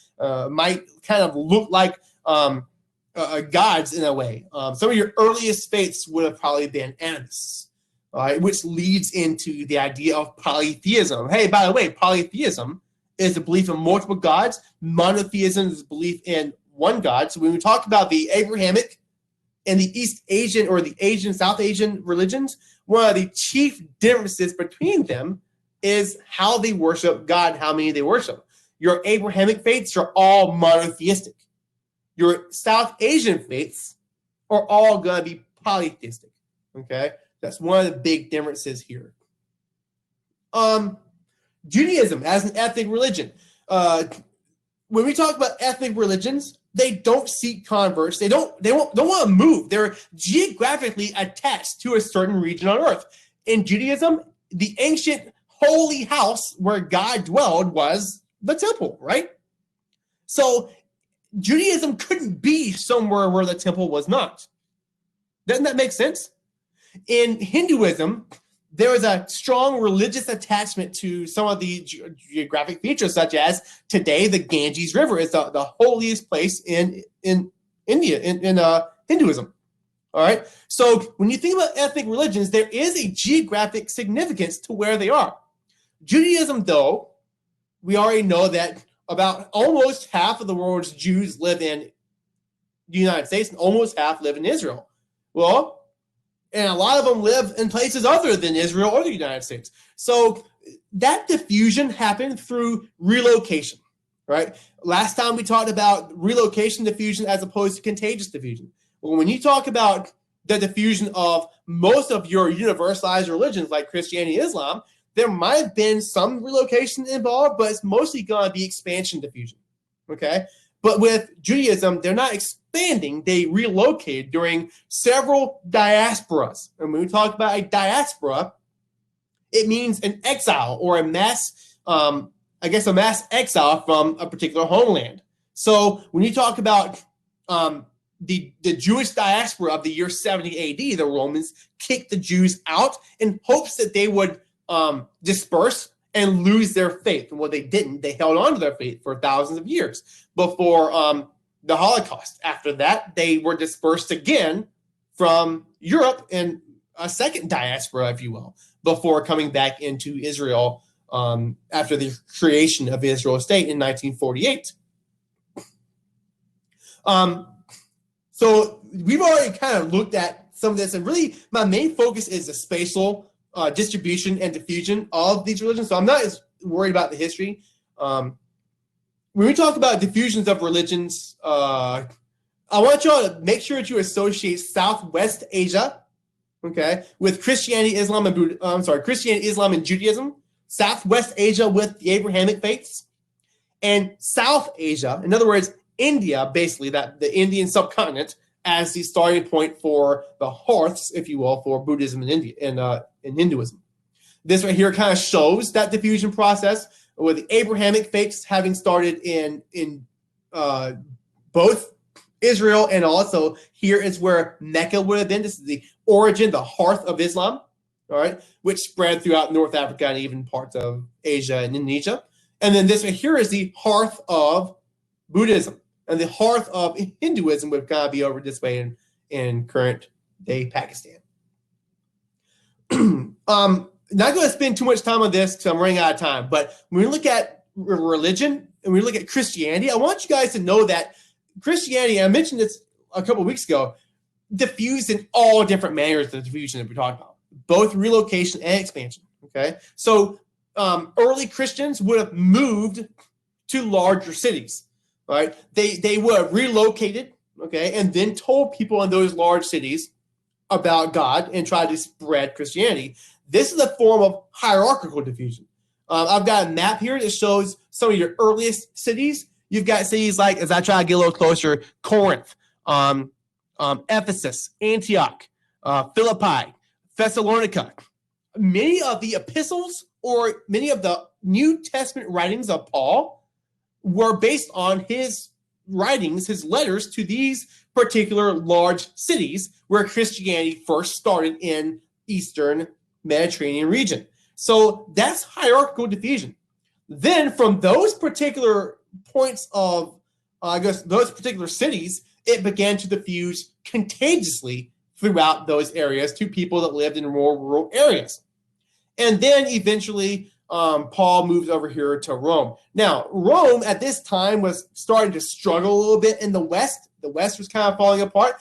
might kind of look like gods in a way. Some of your earliest faiths would have probably been animists, which leads into the idea of polytheism. Hey, by the way, polytheism is the belief in multiple gods. Monotheism is belief in one God. So when we talk about the Abrahamic and the East Asian or the Asian, South Asian religions, one of the chief differences between them is how they worship God, how many they worship. Your Abrahamic faiths are all monotheistic. Your South Asian faiths are all going to be polytheistic. Okay? That's one of the big differences here. Judaism as an ethnic religion. When we talk about ethnic religions, they don't seek converts. They don't want to move. They're geographically attached to a certain region on earth. In Judaism, the ancient holy house where God dwelled was the temple, right? So Judaism couldn't be somewhere where the temple was not. Doesn't that make sense? In Hinduism, there is a strong religious attachment to some of the geographic features, such as today the Ganges River is the holiest place in India, in Hinduism. All right. So when you think about ethnic religions, there is a geographic significance to where they are. Judaism, though, we already know that about almost half of the world's Jews live in the United States and almost half live in Israel. Well, and a lot of them live in places other than Israel or the United States. So that diffusion happened through relocation, right? Last time we talked about relocation diffusion as opposed to contagious diffusion. Well, when you talk about the diffusion of most of your universalized religions like Christianity and Islam, there might have been some relocation involved, but it's mostly going to be expansion diffusion, okay? But with Judaism, they're not expanding. They relocated during several diasporas. And when we talk about a diaspora, it means an exile or a mass exile from a particular homeland. So when you talk about the Jewish diaspora of the year 70 AD, the Romans kicked the Jews out in hopes that they would disperse and lose their faith. And what they didn't, they held on to their faith for thousands of years before the Holocaust. After that, they were dispersed again from Europe in a second diaspora, if you will, before coming back into Israel after the creation of Israel state in 1948. So we've already kind of looked at some of this, and really my main focus is the spatial distribution and diffusion of these religions. So I'm not as worried about the history. When we talk about diffusions of religions, I want y'all to make sure that you associate Southwest Asia, okay, with Christianity, Islam, and Christianity, Islam, and Judaism. Southwest Asia with the Abrahamic faiths, and South Asia, in other words, India, basically that the Indian subcontinent, as the starting point for the hearths, if you will, for Buddhism in India and Hinduism. This right here kind of shows that diffusion process, with the Abrahamic faiths having started in both Israel, and also here is where Mecca would have been. This is the origin, the hearth of Islam, all right, which spread throughout North Africa and even parts of Asia and Indonesia. And then this right here is the hearth of Buddhism. And the hearth of Hinduism would kind of be over this way in current day Pakistan. Not going to spend too much time on this because I'm running out of time. But when we look at religion and we look at Christianity, I want you guys to know that Christianity, I mentioned this a couple of weeks ago, diffused in all different manners of the diffusion that we're talking about, both relocation and expansion. Okay, so early Christians would have moved to larger cities. Right? They would have relocated, okay, and then told people in those large cities about God and tried to spread Christianity. This is a form of hierarchical diffusion. I've got a map here that shows some of your earliest cities. You've got cities like, as I try to get a little closer, Corinth, Ephesus, Antioch, Philippi, Thessalonica. Many of the epistles or many of the New Testament writings of Paul were based on his writings, his letters to these particular large cities where Christianity first started in Eastern Mediterranean region. So that's hierarchical diffusion. Then from those particular points of, those particular cities, it began to diffuse contagiously throughout those areas to people that lived in more rural areas. And then eventually Paul moves over here to Rome. Now, Rome at this time was starting to struggle a little bit in the West. The West was kind of falling apart.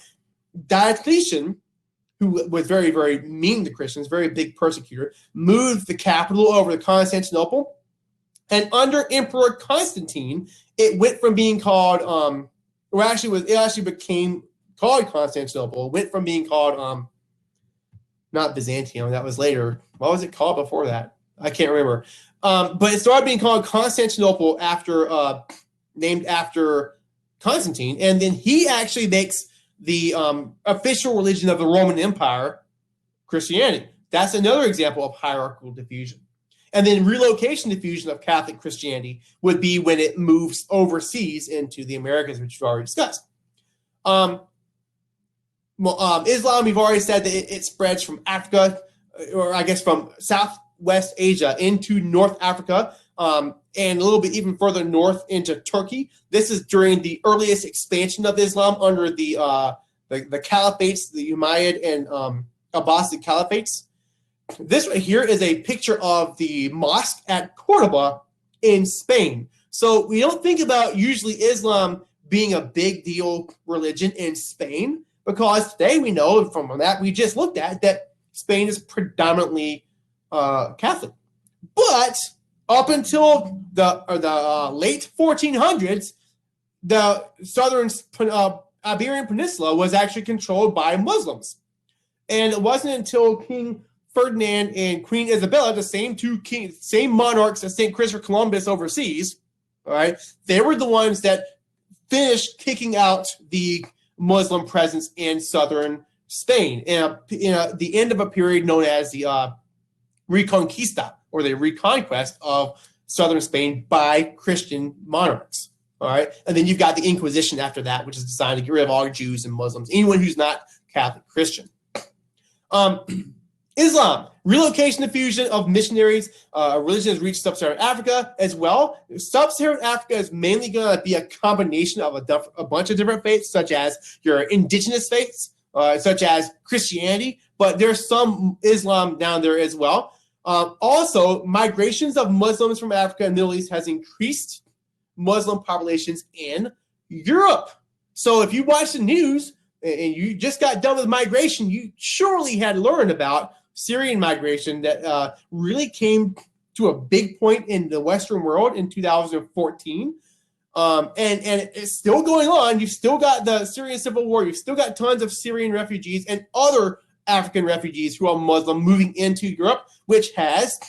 Diocletian, who was very, very mean to Christians, very big persecutor, moved the capital over to Constantinople. And under Emperor Constantine, it went from being called, it actually became called Constantinople. It went from being called, not Byzantium, that was later. What was it called before that? I can't remember. But it started being called Constantinople named after Constantine. And then he actually makes the official religion of the Roman Empire Christianity. That's another example of hierarchical diffusion. And then relocation diffusion of Catholic Christianity would be when it moves overseas into the Americas, which we've already discussed. Islam, we've already said that it spreads from Africa, or I guess from Southwest Asia into North Africa, and a little bit even further north into Turkey. This is during the earliest expansion of Islam under the caliphates, the Umayyad and Abbasid caliphates. This right here is a picture of the mosque at Cordoba in Spain. So we don't think about usually Islam being a big deal religion in Spain, because today we know from that we just looked at that Spain is predominantly Catholic. But up until the late 1400s, the southern Iberian Peninsula was actually controlled by Muslims. And it wasn't until King Ferdinand and Queen Isabella, the same monarchs as St. Christopher Columbus overseas, all right, they were the ones that finished kicking out the Muslim presence in southern Spain in the end of a period known as the Reconquista, or the reconquest of southern Spain by Christian monarchs. All right, and then you've got the Inquisition after that, which is designed to get rid of all Jews and Muslims, anyone who's not Catholic Christian. Islam, relocation diffusion of missionaries. Religion has reached sub-Saharan Africa as well. Sub-Saharan Africa is mainly going to be a combination of a bunch of different faiths, such as your indigenous faiths, such as Christianity, but there's some Islam down there as well. Also, migrations of Muslims from Africa and Middle East has increased Muslim populations in Europe. So if you watch the news and you just got done with migration, you surely had learned about Syrian migration that really came to a big point in the Western world in 2014. And it's still going on. You've still got the Syrian civil war. You've still got tons of Syrian refugees and other African refugees who are Muslim moving into Europe, which has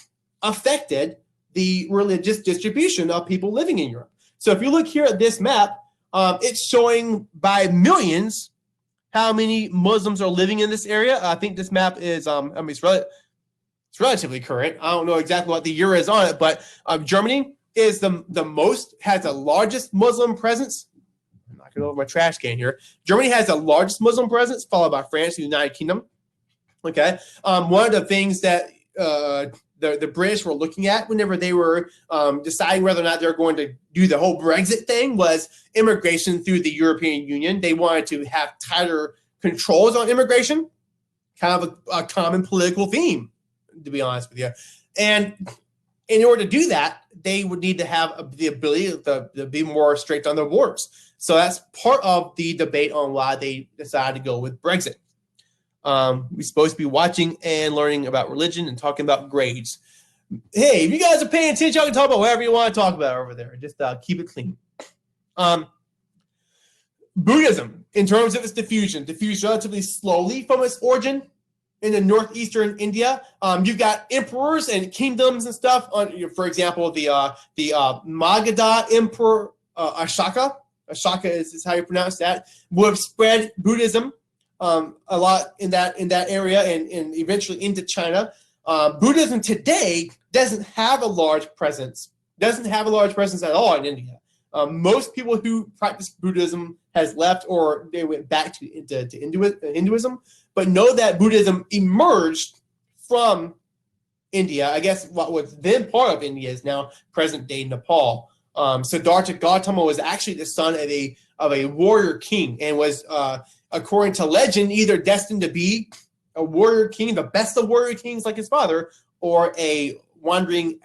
affected the religious distribution of people living in Europe. So if you look here at this map, it's showing by millions how many Muslims are living in this area. I think this map is, it's relatively current. I don't know exactly what the year is on it, but Germany is has the largest Muslim presence. I'm knocking over my trash can here. Germany has the largest Muslim presence, followed by France and the United Kingdom. Okay. One of the things that the British were looking at whenever they were deciding whether or not they're going to do the whole Brexit thing was immigration through the European Union. They wanted to have tighter controls on immigration, kind of a common political theme, to be honest with you. And in order to do that, they would need to have the ability to be more strict on their borders. So that's part of the debate on why they decided to go with Brexit. We're supposed to be watching and learning about religion and talking about grades. Hey, if you guys are paying attention, y'all can talk about whatever you want to talk about over there. Just keep it clean. Buddhism, in terms of its diffusion, diffused relatively slowly from its origin in the northeastern India. You've got emperors and kingdoms and stuff. For example, the Magadha Emperor Ashoka. Ashoka is how you pronounce that. Would have spread Buddhism a lot in that area and eventually into China. Buddhism today doesn't have a large presence. Doesn't have a large presence at all in India. Most people who practice Buddhism has left, or they went back to Hinduism. But know that Buddhism emerged from India. I guess what was then part of India is now present-day Nepal. Siddhartha Gautama was actually the son of a warrior king, and was, according to legend, either destined to be a warrior king, the best of warrior kings like his father, or a wandering,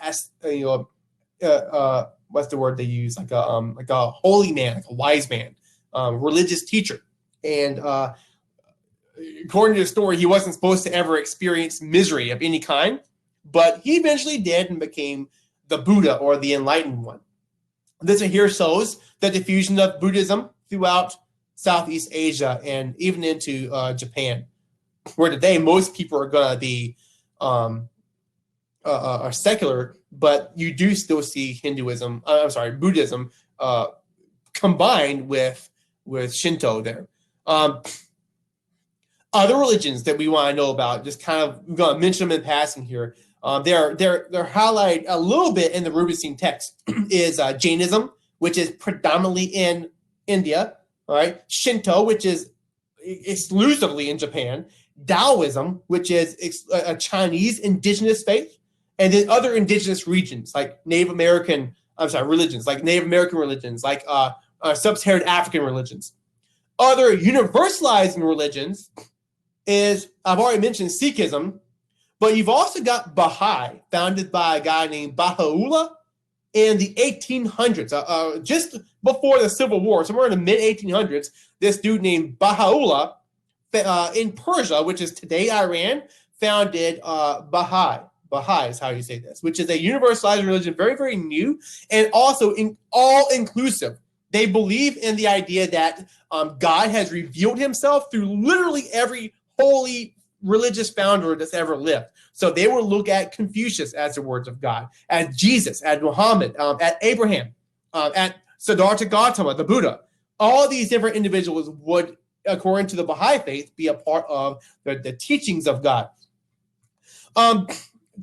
what's the word they use? Like a holy man, like a wise man, religious teacher. And according to the story, he wasn't supposed to ever experience misery of any kind, but he eventually did and became the Buddha, or the enlightened one. This here shows the diffusion of Buddhism throughout Southeast Asia and even into Japan, where today most people are going to be are secular, but you do still see Buddhism combined with Shinto there. Other religions that we want to know about, just kind of, we're going to mention them in passing here. They're highlighted a little bit in the Rubinstein text. Is Jainism, which is predominantly in India, all right? Shinto, which is exclusively in Japan. Taoism, which is a Chinese indigenous faith, and then other indigenous regions like Native American religions, like sub-Saharan African religions. Other universalizing religions is, I've already mentioned Sikhism, but you've also got Baha'i, founded by a guy named Baha'u'llah in the 1800s, just before the Civil War, somewhere in the mid-1800s. This dude named Baha'u'llah in Persia, which is today Iran, founded Baha'i. Baha'i is how you say this, which is a universalized religion, very, very new, and also all-inclusive. They believe in the idea that God has revealed himself through literally every holy religious founder that's ever lived. So they will look at Confucius as the words of God, at Jesus, at Muhammad, at Abraham, at Siddhartha Gautama, the Buddha. All these different individuals would, according to the Baha'i faith, be a part of the teachings of God.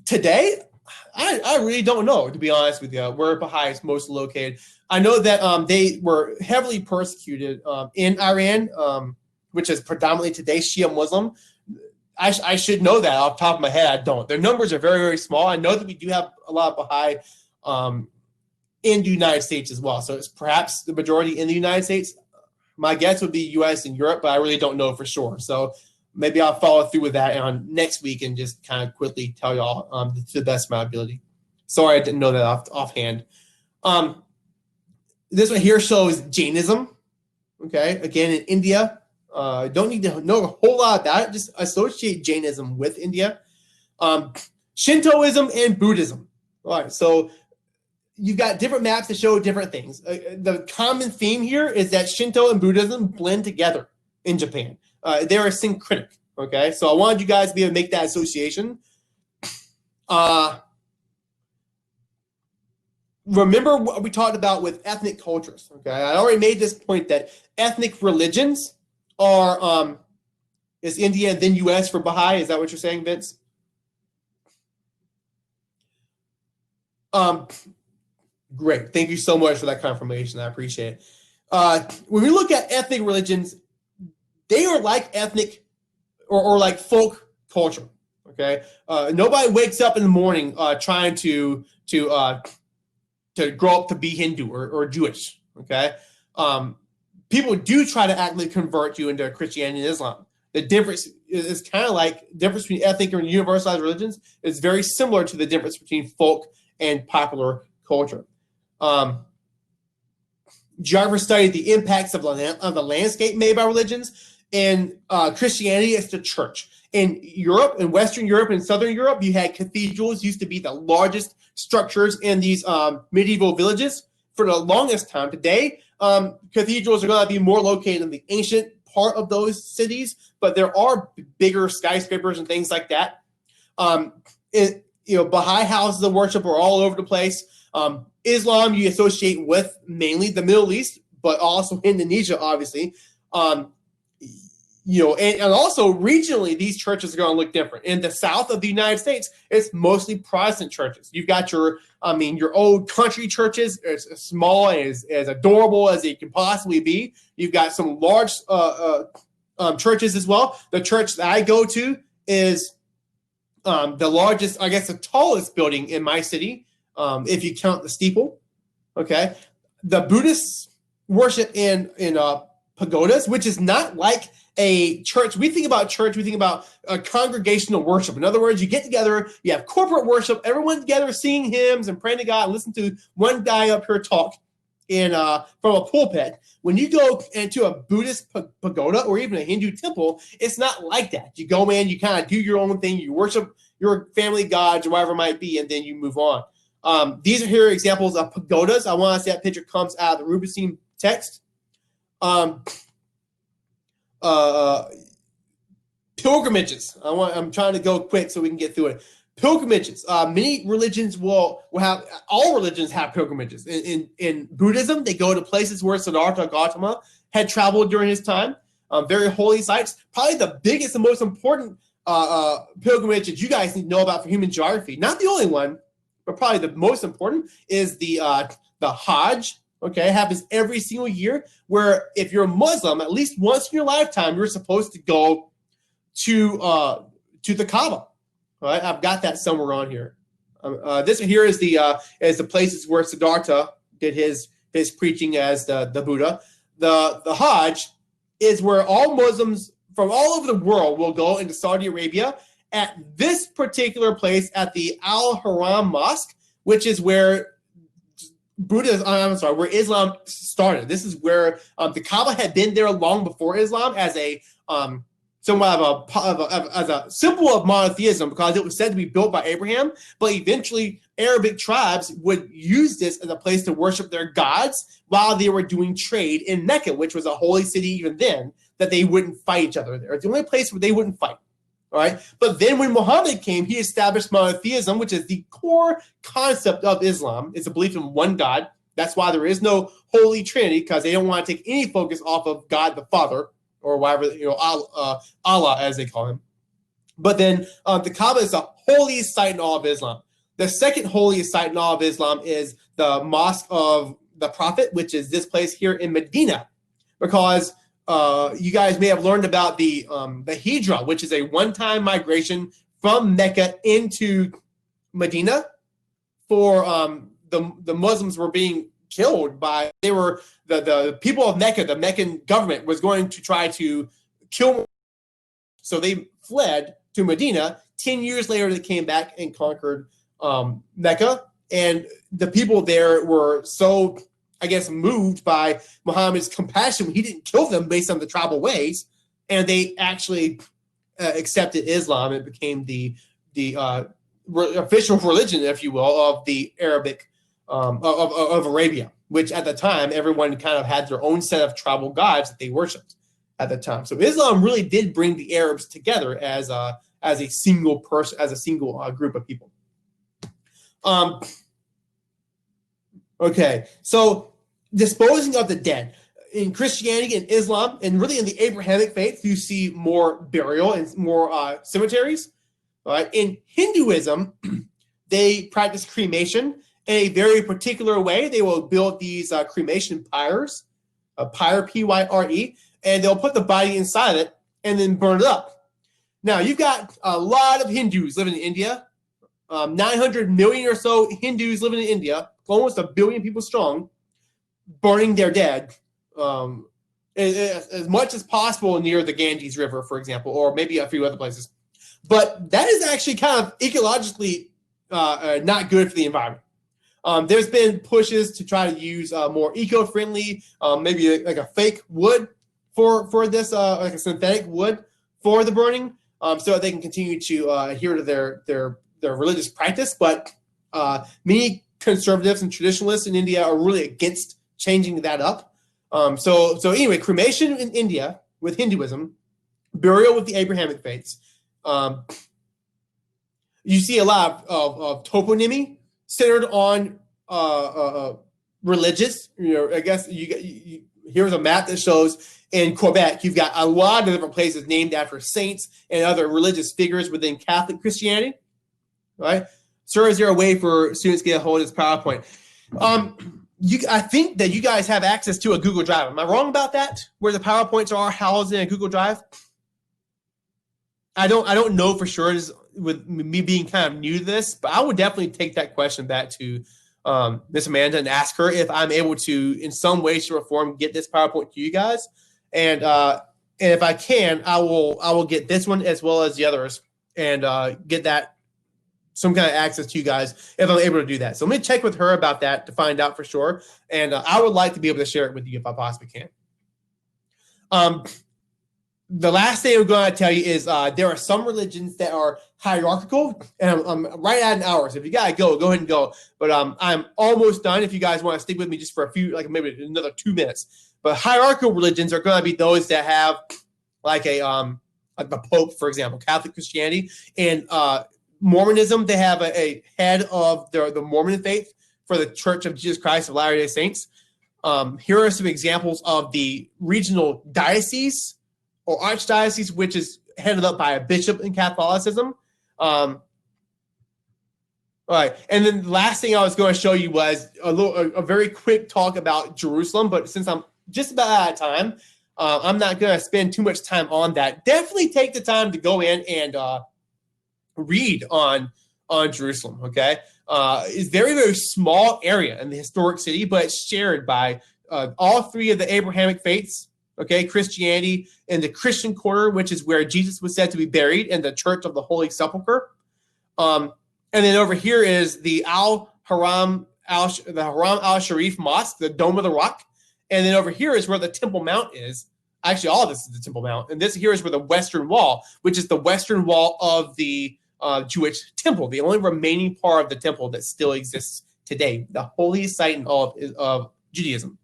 Today, I really don't know, to be honest with you, where Baha'i is most located. I know that they were heavily persecuted in Iran, which is predominantly today Shia Muslim. I should know that off the top of my head. I don't. Their numbers are very, very small. I know that we do have a lot of Baha'i in the United States as well. So it's perhaps the majority in the United States. My guess would be U.S. and Europe, but I really don't know for sure. So maybe I'll follow through with that on next week and just kind of quickly tell y'all to the best of my ability. Sorry, I didn't know that offhand. This one here shows Jainism. Okay, again in India. Don't need to know a whole lot about it. Just associate Jainism with India. Shintoism and Buddhism. All right, so you've got different maps that show different things. The common theme here is that Shinto and Buddhism blend together in Japan. They're syncretic. Okay, so I wanted you guys to be able to make that association. Remember what we talked about with ethnic cultures. Okay, I already made this point that ethnic religions are is India and then U.S. for Baha'i. Is that what you're saying, Vince? Great. Thank you so much for that confirmation. I appreciate it. When we look at ethnic religions, they are like ethnic or like folk culture. Okay. Nobody wakes up in the morning trying to grow up to be Hindu or Jewish. Okay. People do try to actively convert you into Christianity and Islam. The difference is kind of like the difference between ethnic and universalized religions is very similar to the difference between folk and popular culture. Do you ever study the impacts of the landscape made by religions? In Christianity, it's the church. In Europe, in Western Europe and Southern Europe, you had cathedrals used to be the largest structures in these medieval villages for the longest time. Today, cathedrals are going to be more located in the ancient part of those cities, but there are bigger skyscrapers and things like that. Baha'i houses of worship are all over the place. Islam you associate with mainly the Middle East, but also Indonesia, obviously. And also regionally, these churches are going to look different. In the south of the United States, it's mostly Protestant churches. You've got your old country churches, as small and as adorable as they can possibly be. You've got some large churches as well. The church that I go to is the largest, I guess, the tallest building in my city, if you count the steeple. Okay, the Buddhists worship in pagodas, which is not like a church. We think about church, we think about a congregational worship. In other words, you get together, you have corporate worship, everyone together singing hymns and praying to God and listen to one guy up here talk from a pulpit. When you go into a Buddhist pagoda or even a Hindu temple, it's not like that. You go in, you kind of do your own thing, you worship your family gods or whatever it might be, and then you move on. These are here examples of pagodas. I want to say that picture comes out of the Rubicine text. Pilgrimages. I'm trying to go quick so we can get through it. Pilgrimages. Many religions will have, all religions have pilgrimages. In Buddhism, they go to places where Siddhartha Gautama had traveled during his time. Very holy sites. Probably the biggest and most important pilgrimage that you guys need to know about for human geography. Not the only one, but probably the most important is the Hajj. Okay, happens every single year, where if you're a Muslim, at least once in your lifetime, you're supposed to go to the Kaaba. All right, I've got that somewhere on here. This here is the places where Siddhartha did his preaching as the Buddha. The Hajj is where all Muslims from all over the world will go into Saudi Arabia at this particular place at the Al Haram Mosque, which is where where Islam started. This is where the Kaaba had been there long before Islam as a somewhat as a symbol of monotheism, because it was said to be built by Abraham. But eventually, Arabic tribes would use this as a place to worship their gods while they were doing trade in Mecca, which was a holy city even then, that they wouldn't fight each other there. It's the only place where they wouldn't fight. All right. But then when Muhammad came, he established monotheism, which is the core concept of Islam. It's a belief in one God. That's why there is no Holy Trinity, because they don't want to take any focus off of God the Father, or whatever, Allah as they call him. But then the Kaaba is the holiest site in all of Islam. The second holiest site in all of Islam is the Mosque of the Prophet, which is this place here in Medina, because you guys may have learned about the Hijra, which is a one-time migration from Mecca into Medina. For the Muslims were being killed by, the people of Mecca. The Meccan government was going to try to kill them. So they fled to Medina. 10 years later, they came back and conquered Mecca. And the people there were so, I guess, moved by Muhammad's compassion. He didn't kill them based on the tribal ways, and they actually accepted Islam. It became the official religion, if you will, of the Arabic of Arabia, which at the time everyone kind of had their own set of tribal gods that they worshipped at the time. So Islam really did bring the Arabs together as a single person, as a single group of people. Okay, so disposing of the dead. In Christianity and Islam, and really in the Abrahamic faith, you see more burial and more cemeteries. All right. In Hinduism, they practice cremation in a very particular way. They will build these cremation pyres, pyre, P-Y-R-E, and they'll put the body inside it and then burn it up. Now, you've got a lot of Hindus living in India. 900 million or so Hindus living in India, almost 1 billion people strong, burning their dead as much as possible near the Ganges River, for example, or maybe a few other places. But that is actually kind of ecologically not good for the environment. There's been pushes to try to use more eco-friendly, maybe like a fake wood for this, like a synthetic wood for the burning, so that they can continue to adhere to their religious practice. But many conservatives and traditionalists in India are really against changing that up. So anyway, cremation in India with Hinduism, burial with the Abrahamic faiths. You see a lot of toponymy centered on religious. I guess here's a map that shows in Quebec, you've got a lot of different places named after saints and other religious figures within Catholic Christianity. Right? Sir, is there a way for students to get a hold of this PowerPoint? I think that you guys have access to a Google Drive. Am I wrong about that? Where the PowerPoints are housed in a Google Drive? I don't know for sure, with me being kind of new to this, but I would definitely take that question back to Miss Amanda and ask her if I'm able to, in some way, shape, or form, get this PowerPoint to you guys. And if I can, I will get this one as well as the others and get that some kind of access to you guys if I'm able to do that. So let me check with her about that to find out for sure. And I would like to be able to share it with you if I possibly can. The last thing I'm going to tell you is there are some religions that are hierarchical, and I'm right at an hour. So if you got to go ahead and go. But I'm almost done. If you guys want to stick with me just for a few, like maybe another 2 minutes. But hierarchical religions are going to be those that have like the Pope, for example, Catholic Christianity, and Mormonism. They have a head of the Mormon faith for the Church of Jesus Christ of Latter-day Saints. Here are some examples of the regional dioceses or archdiocese, which is headed up by a bishop in Catholicism. All right, and then the last thing I was going to show you was a very quick talk about Jerusalem. But since I'm just about out of time, I'm not going to spend too much time on that. Definitely take the time to go in and read on Jerusalem. Okay, it's very, very small area in the historic city, but it's shared by all three of the Abrahamic faiths. Okay, Christianity and the Christian quarter, which is where Jesus was said to be buried, in the Church of the Holy Sepulchre. And then over here is the Haram al Sharif Mosque, the Dome of the Rock. And then over here is where the Temple Mount is. Actually, all of this is the Temple Mount. And this here is where the Western Wall, which is the western wall of the Jewish temple, the only remaining part of the temple that still exists today, the holiest site in all of Judaism.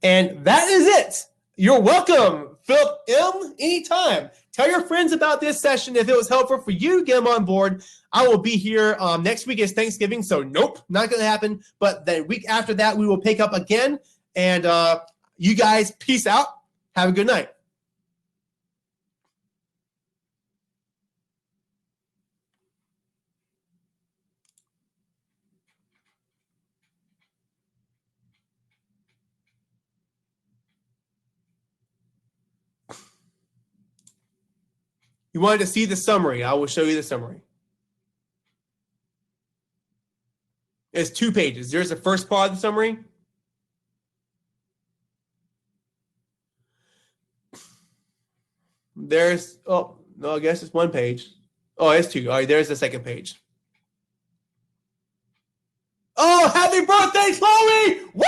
And that is it. You're welcome, Philip M. Anytime. Tell your friends about this session if it was helpful for you. Get them on board. I will be here. Next week is Thanksgiving, so nope, not going to happen. But the week after that, we will pick up again. And you guys, peace out. Have a good night. You wanted to see the summary. I will show you the summary. It's 2 pages. There's the first part of the summary. There's, oh, no, I guess it's 1 page. Oh, it's 2. All right, there's the second page. Oh, happy birthday, Chloe! Woo!